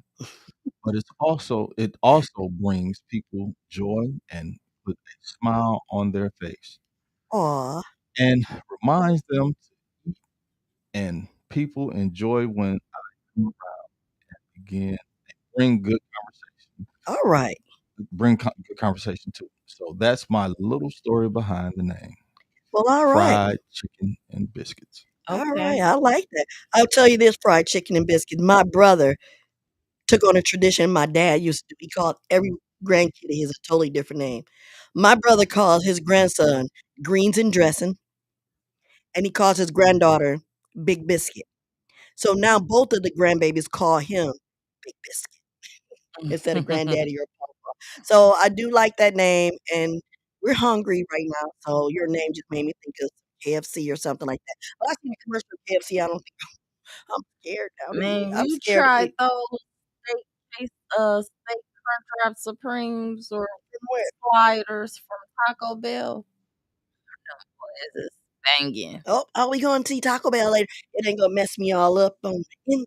but it also brings people joy and put a smile on their face Aw, and reminds them to eat. And people enjoy when I come around again. Bring good conversation. all right. Good conversation too. So that's my little story behind the name. Well, all right. Fried chicken and biscuits. All Okay. right. I like that. I'll tell you this fried chicken and biscuits. My brother took on a tradition my dad used to. He called every grandkid his a totally different name. My brother calls his grandson greens and dressing, and he calls his granddaughter Big Biscuit. So now both of the grandbabies call him Big Biscuit instead of granddaddy or papa. So I do like that name, and we're hungry right now. So your name just made me think of KFC or something like that. But I seen a commercial of KFC. I don't think I'm scared now to eat. Man, I'm you scared to tried eat. those steak crunch wrap supremes or From where? sliders from Taco Bell? Boy, is banging. Oh, we going to see Taco Bell later. It ain't gonna mess me all up on the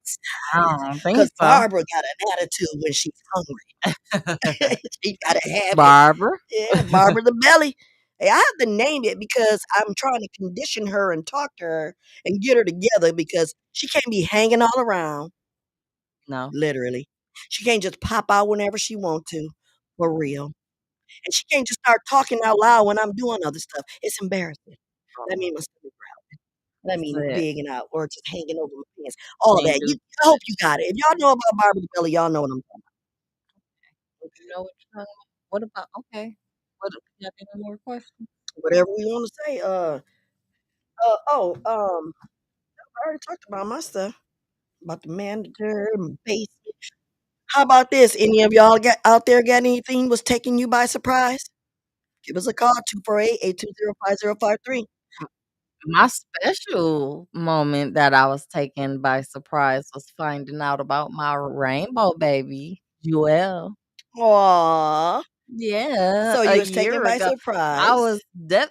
I inside. don't think Cause so. Barbara got an attitude when she's hungry. She gotta have it. Barbara. Yeah, Barbara the Belly. Hey, I have to name it because I'm trying to condition her and talk to her and get her together because she can't be hanging all around, No. literally. She can't just pop out whenever she want to, for real. And she can't just start talking out loud when I'm doing other stuff. It's embarrassing. That means my stomach growling. That That's means it. bigging out or just hanging over my pants. All Can't that. do I hope you got it. If y'all know about Barbara the Belly, y'all know what I'm talking you know what you're talking about? What about okay. What you have any more questions? about. Whatever we want to say. I already talked about my stuff. About the mandatory basement. How about this? Any of y'all got out there got anything was taking you by surprise? Give us a call, 248-820-5053. My special moment that I was taken by surprise was finding out about my rainbow baby, Joelle. Aw. Yeah, So a you was taken year by ago. I surprise. was def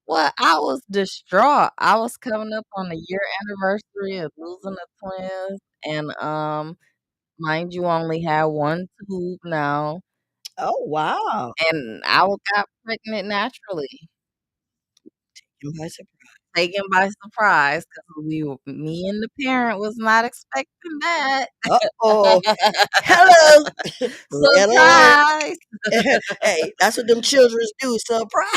Well, I was distraught. I was coming up on the year anniversary of losing the twins, and, mind you, only had 1 tube now, Oh, wow. and got pregnant naturally, Taken by surprise. taken by surprise because me and the parent was not expecting that. Uh-oh. Hello. Red alert. Surprise! Hey, that's what them children do, surprise.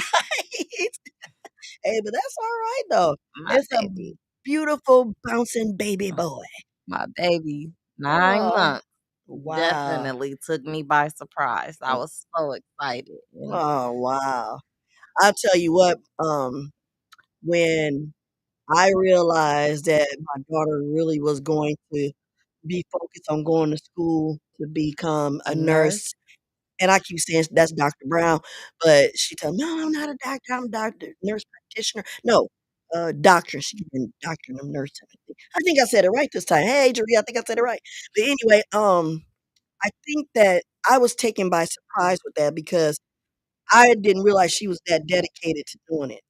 Hey, but that's all right though. My It's a baby, beautiful bouncing baby uh, boy. my baby, 9 Oh, months, wow. definitely took me by surprise. I was so excited, and Oh, wow. I'll tell you what, when I realized that my daughter really was going to be focused on going to school to become a a nurse. nurse, and I keep saying that's Dr. Brown, but she told me, "No, I'm not a doctor, I'm a doctor, nurse practitioner." No, doctor, she been doctoring of nursing. I think I said it right this time. Hey, Adrienne, I think I said it right. But anyway, I think that I was taken by surprise with that because I didn't realize she was that dedicated to doing it.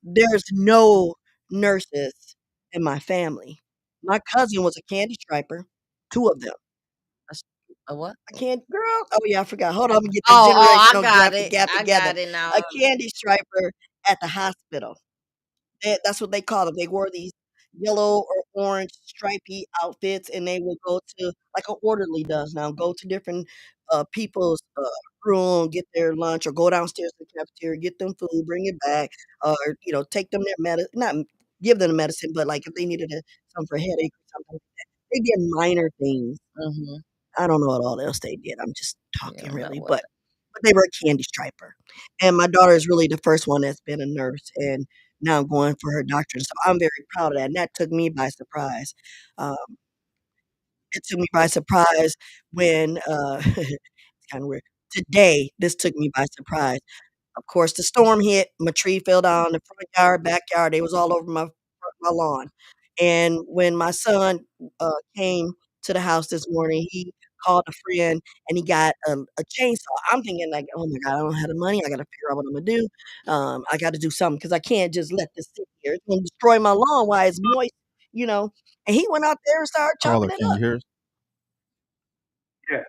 There's no nurses in my family. My cousin was a candy striper, 2 of them. A s a what? A can girl, oh, yeah, I forgot. Hold on, Imma get this I generational got it. gap I together. got it now. A candy striper at the hospital. That's what they call them. They wore these yellow or orange stripy outfits, and they would go to like an orderly does now, go to different, people's, room, get their lunch, or go downstairs to the cafeteria, get them food, bring it back, or, take them their not give them the medicine, but, like, if they needed something for a headache or something like that. They did minor things. Mhm. I don't know what all else they did. I'm just You talking don't know really, what but they were a candy striper. And my daughter is really the first one that's been a nurse and now going for her doctorate. So I'm very proud of that. And that took me by surprise. Um, it took me by surprise when it's kind of weird. Today, this took me by surprise. Of course, the storm hit, my tree fell down, the front yard, backyard, they was all over my lawn, and when my son, came to the house this morning, he called a friend and he got a chainsaw. I'm thinking like, "Oh my god, I don't have the money, I gotta figure out what Imma do. I gotta do something because I can't just let this sit here, it's gonna destroy my lawn while it's moist," you know, and he went out there and started chopping Caller, it can up. you hear us? Yeah,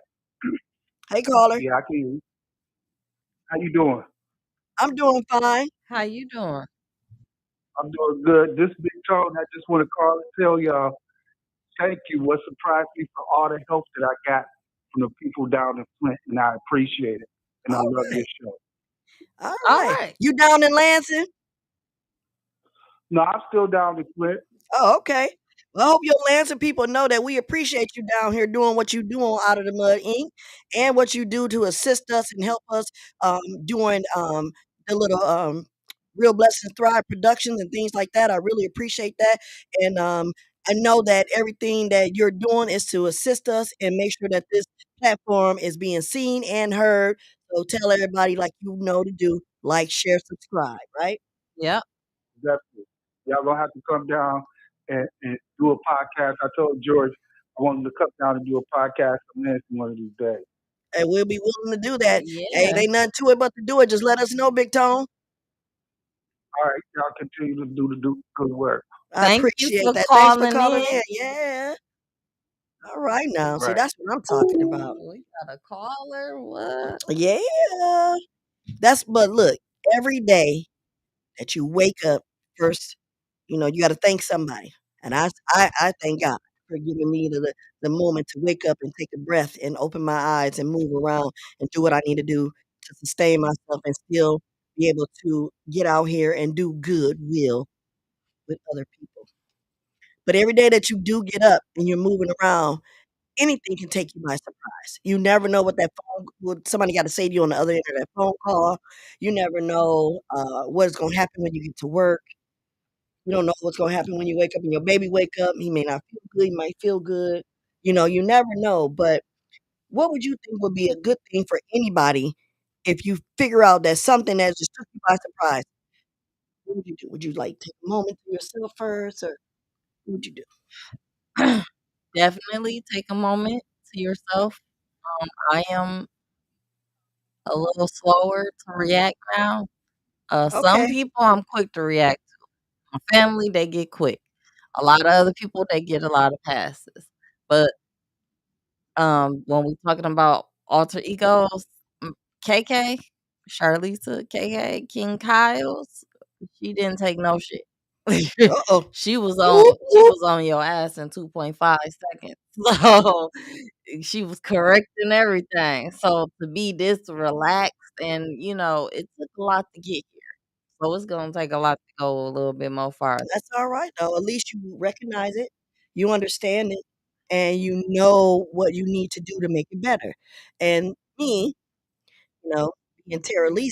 "Hey, caller, yeah, I can hear you. How you doing? I'm doing fine." how you doing? I'm doing good. This Big Tone, I just want to call and tell y'all thank you. What surprised me for all the help that I got from the people down in Flint, and I appreciate it. And I love your Alright, show. alright. Alright. You down in Lansing? No, I'm still down in Flint. Oh, okay. Well, I hope your Lansing people know that we appreciate you down here doing what you do on Out of the Mud Inc. and what you do to assist us and help us doing the little Real Blessings Thrive productions and things like that. I really appreciate that. And I know that everything that you're doing is to assist us and make sure that this platform is being seen and heard. So tell everybody like you know to do, like, share, subscribe, right? Yep. Definitely. Y'all gonna have to come down and do a podcast. I told George I want him to come down and do a podcast on this one of these days. And we'll be willing to do that. Hey, it Yeah. ain't nothing to it but to do it. Just let us know, Big Tone. All right, y'all continue to do good work. I Thank you appreciate for that. Thanks for calling calling in. in. Yeah. All right now. See, Right. that's what I'm talking about. Ooh, we got a caller. What? Yeah. But look, every day that you wake up, first, you got to thank somebody. And I thank God for giving me the moment to wake up and take a breath and open my eyes and move around and do what I need to do to sustain myself and still be able to get out here and do good will with other people. But every day that you do get up and you're moving around, anything can take you by surprise. You never know what somebody got to say to you on the other end of that phone call. You never know what's going to happen when you get to work. You don't know what's going to happen when you wake up and your baby wake up. He may not feel good. He might feel good. You never know. But what would you think would be a good thing for anybody if you figure out that something that just took you by surprise? What would you do? Would you like take a moment to yourself first, or what would you do? Definitely take a moment to yourself. I am a little slower to react now. Some Okay. people I'm quick to react to. My family, they get quick. A lot of other people, they get a lot of passes. But when we talking about alter egos, mm, KK, Charlisa, KK, King Kyle's, she didn't take no shit. Uh-oh. She was on Whoop, she whoop. was on your ass in 2.5 seconds. So, she was correcting everything. So, to be this relaxed and, it took a lot to get here. So, it's gonna take a lot to go a little bit more farther. That's alright, though. At least you recognize it, you understand it, and you know what you need to do to make it better. And me, you know, being Terralisa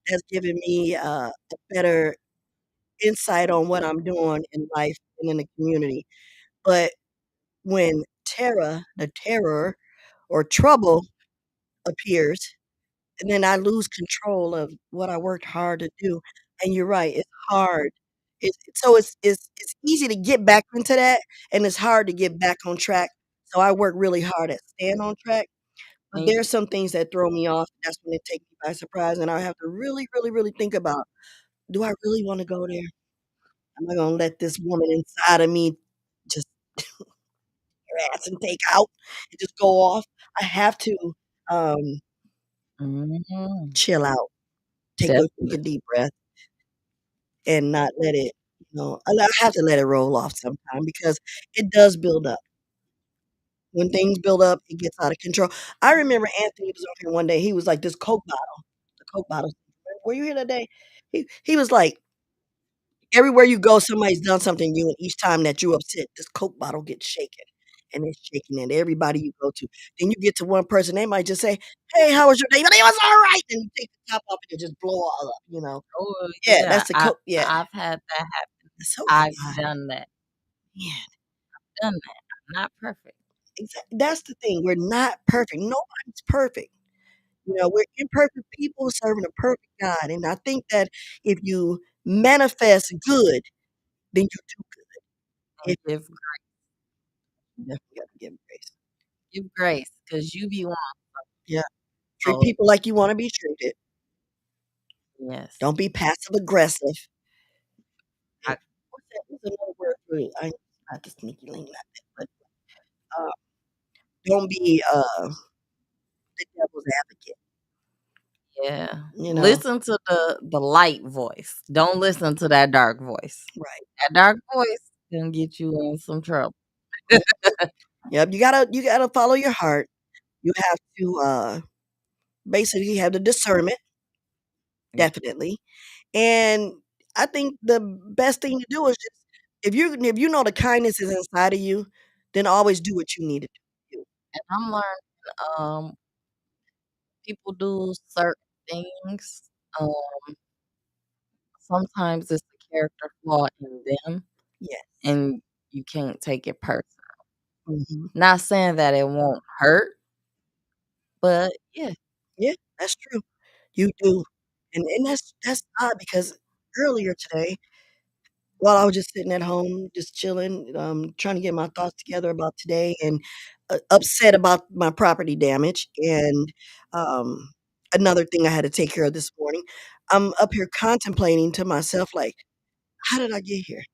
has given me, a better insight on what I'm doing in life and in the community. But when the terror or trouble appears, and then I lose control of what I worked hard to do. And you're right, it's hard. It's easy to get back into that, and it's hard to get back on track. So I work really hard at staying on track. But And there's some things that throw me off. That's when it takes me by surprise, and I have to really, really, really think about, do I really want to go there? Am I gonna let this woman inside of me just harass and take out and just go off? I have to um, mhm, chill out, take a definitely. deep breath, and not let it, I have to let it roll off sometime because it does build up. When things build up, it gets out of control. I remember Anthony was on here one day. He was like, "This Coke bottle, the Coke bottle. Were you here that day?" He was like, "Everywhere you go, somebody's done something to you, and each time that you upset, this Coke bottle gets shaken, and it's shaking at everybody you go to. Then you get to one person, they might just say, 'Hey, how was your day?' But it was all right." Then you take the top off and it just blow all up. Oh, Yeah, yeah, that's the Coke. Yeah, I've had that happen. so have I've I. done that, Yeah. done that. I'm not perfect. That's the thing. We're not perfect. Nobody's perfect. We're imperfect people serving a perfect God. And I think that if you manifest good, then you do good. And If you definitely got to give grace. give grace, cause you be one. Yeah. Treat So, people like you want to be treated. yes. Don't be passive aggressive. And I what's another word for it? Not the sneaky link, not that, but uh, don't be the devil's advocate. Yeah. You know, Listen to the light voice. Don't listen to that dark voice. right? That dark voice can get you in some trouble. Mhm. Yep. You gotta follow your heart. You have to basically have the discernment, Yeah. definitely. And I think the best thing to do is just, if you know the kindness is inside of you, then always do what you need to do. And I'm learning, um, people do certain things, um, sometimes it's a character flaw in them, Yes. and you can't take it personal. Mhm. Not saying that it won't hurt, but yeah. Yeah, that's true. You do. And that's odd because earlier today, while I was just sitting at home, just chilling, trying to get my thoughts together about today and upset about my property damage and um, another thing I had to take care of this morning, I'm up here contemplating to myself, like, how did I get here?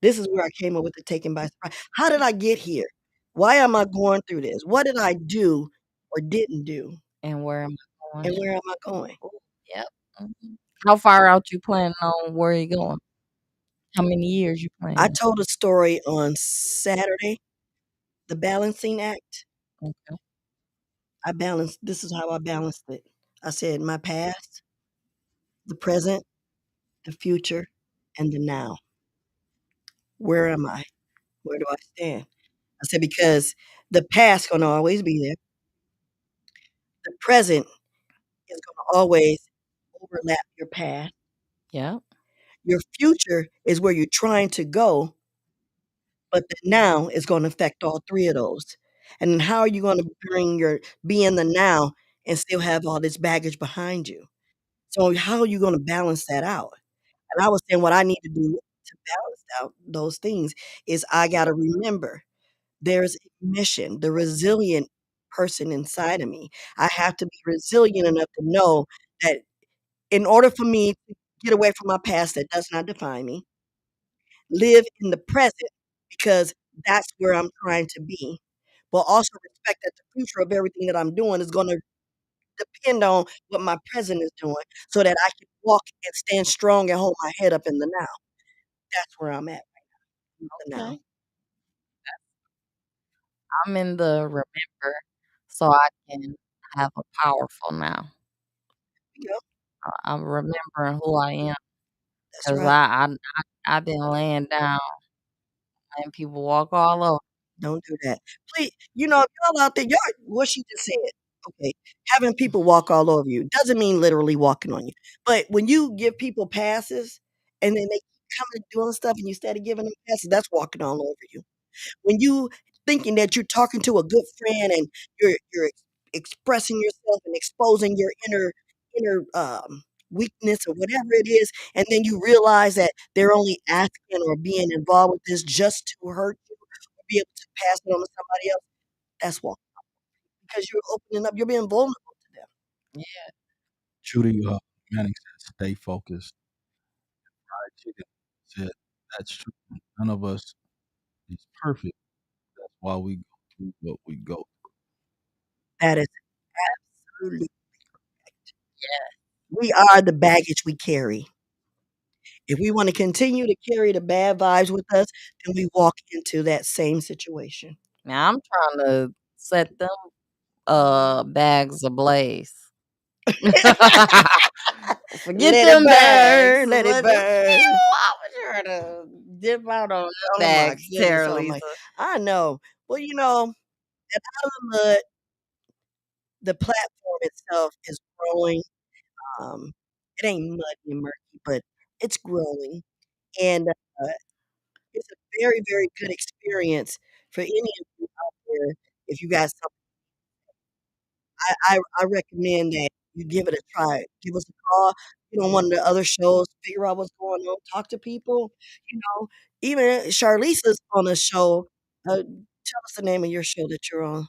This is where I came up with the taken by surprise. How did I get here? Why am I going through this? What did I do or didn't do? And where am I going? And where am I going? Ooh, yep. Mhm. How far out you planning on where you going? How many years you I planning? told a story on Saturday, the balancing act. Okay. This is how I balanced it. I said, my past, the present, the future, and the now. Where am I? Where do I stand? I said, because the past gonna always be there. The present is gonna always overlap your past. Yep. Your future is where you're trying to go, but the now is gonna affect all three of those. And then how are you gonna be in the now and still have all this baggage behind you? So how are you gonna balance that out? And I was saying what I need to do to balance out those things is I gotta remember there's a mission, the resilient person inside of me. I have to be resilient enough to know that in order for me to get away from my past that does not define me, live in the present because that's where I'm trying to be, but also respect that the future of everything that I'm doing is gonna depend on what my present is doing so that I can walk and stand strong and hold my head up in the now. That's where I'm at in the now. Okay. I'm in the remember so I can have a powerful now. Yep, I'm remembering who I am that's because right. I've been laying down and people walk all over. Don't do that. Please, if y'all out there, y'all what she just said, okay, having people walk all over you doesn't mean literally walking on you. But when you give people passes and then they keep coming and doing stuff and you instead of giving them passes, that's walking all over you. When you thinking that you're talking to a good friend and you're expressing yourself and exposing your inner weakness or whatever it is, and then you realize that they're only asking or being involved with this just to hurt you or be able to pass it on to somebody else, that's why. Because you're opening up, you're being vulnerable to them. Yeah. Judy Manning said, "Stay focused." Fried chicken said, "That's true. None of us is perfect. That's why we go through what we go." That is absolutely, Yeah. we are the baggage we carry. If we want to continue to carry the bad vibes with us, then we walk into that same situation. Now I'm trying to set them bags ablaze. Forget Let it them bags. burn, let it Let them burn. I was trying to dip out on them Oh my bags, goodness, oh Terralisa. my, I know. Well, at Out of the Mud, the platform itself is growing. Um, it ain't muddy and murky, but it's growing. And it's a very, very good experience for any of you out there if you got something. I recommend that you give it a try. Give us a call, get on one of the other shows, figure out what's going on, talk to people, you know. Even Charlisa's on a show. Tell us the name of your show that you're on.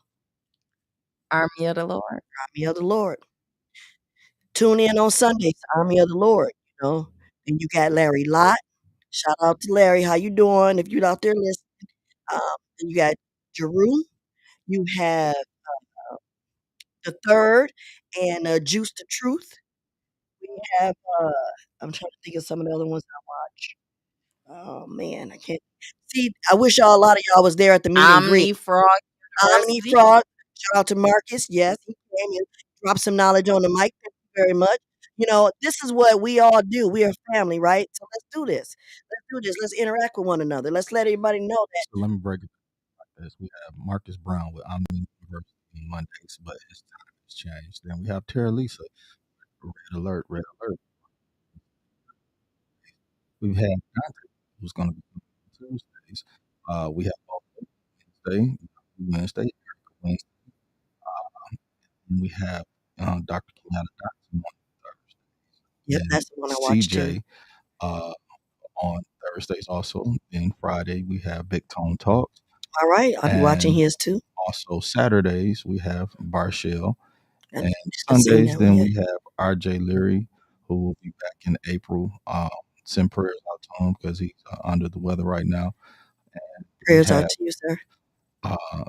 Army of the Lord. Army of the Lord. Tune in on Sundays, Army of the Lord, you know. And you got Larry Lott. Shout out to Larry. How you doing? If you're out there listening. And you got Jeru. You have the third and Juice the Truth. We have I'm trying to think of some of the other ones I watch. Oh man, I can't see. I wish a lot of y'all was there at the meet and greet. Omni Frog Omni University. Frog. Shout out to Marcus. Yes, he came and dropped some knowledge on the mic. Thank you very much. This is what we all do. We are family, right? So let's do this. Let's do this. Let's interact with one another. Let's let everybody know that. So let me break it down like this. We have Marcus Brown with Omni University on Mondays, but his time has changed. Then we have Terralisa, Red Alert, Red Alert. We've had Dante, who's going to be on Tuesdays. We have Wednesday, Wednesday, Erica Wednesday, and we have Dr. Kenyatta Dotson on Yep, Thursdays. that's Then the one I watch too. CJ uh, on Thursdays also. Then Friday we have Big Tone Talks. All right, I'll be watching And his too. also Saturdays we have Barshell. I And haven't seen Sundays that one then yet. we have RJ Leary, who will be back in April. Send prayers out to him because he's under the weather right now. And Prayers out to you, sir. uh,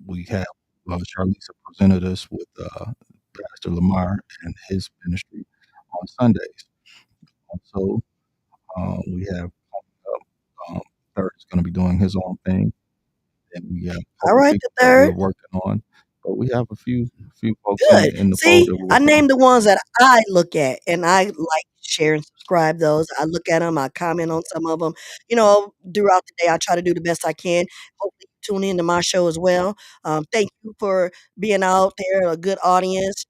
we have Charlisa presented us with Pastor Lamar and his ministry on Sundays. Also, we have Third is going to be doing his own thing, and we have All right, Kobe the that we're third. working on. But we have a few folks Good. in the fold See, that we're I working on. named the ones that I look at, and I like, share, and subscribe those. I look at them. I comment on some of them. Throughout the day, I try to do the best I can. Hopefully, you tune in to my show as well. Thank you for being out there, a good audience,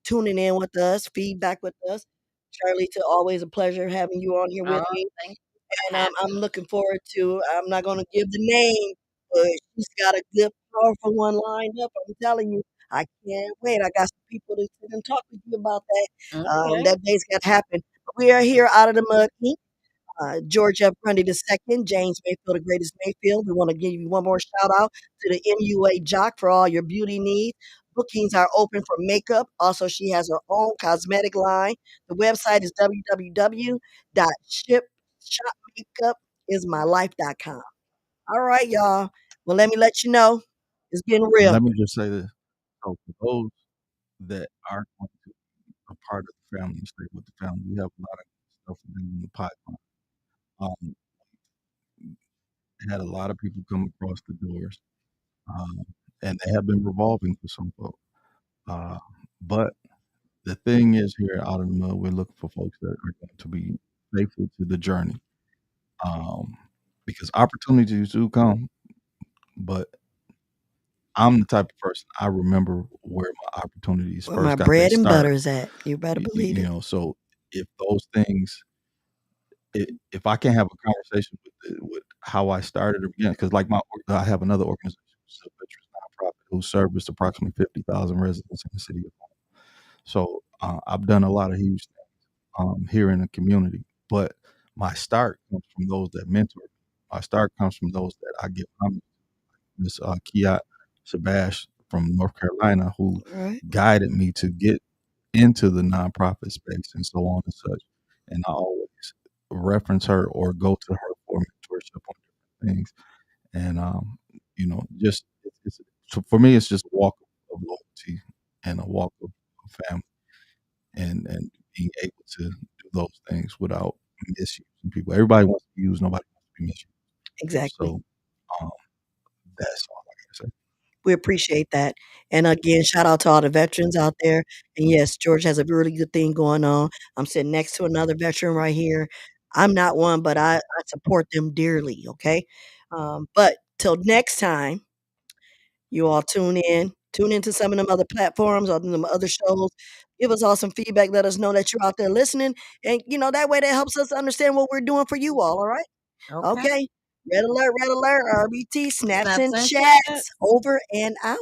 tuning in with us, feedback with us. Charlie, to always a pleasure having you on here with Oh, me. thank you And for I'm having me. looking forward to I'm not gonna give the name, but she's got a good, powerful one lined up. I'm telling you, I can't wait. I got some people to sit and talk with you about that. Okay. That day's gotta happen. But we are here out of the mud, Inc. George F. Grundy II, James Mayfield, the greatest Mayfield. We want to give you one more shout out to the MUA Jock for all your beauty needs. Bookings are open for makeup. Also, she has her own cosmetic line. The website is www.shopmakeupismylife.com. All right, y'all. Well, let me let you know it's getting And real. let me just say this. So for those that are going to be a part of the family and stay with the family, we have a lot of stuff to do in the pipeline. Um, had a lot of people come across the doors, um, and they have been revolving for some folks. Uh, but the thing is, here out of the mud, we're looking for folks that are going to be faithful to the journey, um, because opportunities do come. But I'm the type of person, I remember where my opportunities Where my first got their bread and butter start. is at. You better believe it. So if those things, if I can't have a conversation with how I started or began, because like I have another organization, which is a veterans nonprofit who serviced approximately 50,000 residents in the city of Rome. So I've done a lot of huge things here in the community, but my start comes from those that mentor me. My start comes from those that I give homage. Miss Kiat Sabash from North Carolina, who All right. guided me to get into the nonprofit space and so on and such. And I always reference her or go to her for mentorship on different things. And just so for me, it's just a walk of loyalty and a walk of family, and being able to do those things without misusing people. Everybody wants to be used, nobody wants to be misused. Exactly. So um, that's all I gotta say. We appreciate that. And again, shout out to all the veterans out there. And yes, George has a really good thing going on. I'm sitting next to another veteran right here. I'm not one, but I support them dearly. Okay. But till next time, you all tune in. Tune into some of them other platforms or them other shows. Give us all some feedback. Let us know that you're out there listening. And that way that helps us understand what we're doing for you all right? Okay. Okay. Red alert, RBT, snaps Snaps and and chats chats. over and out.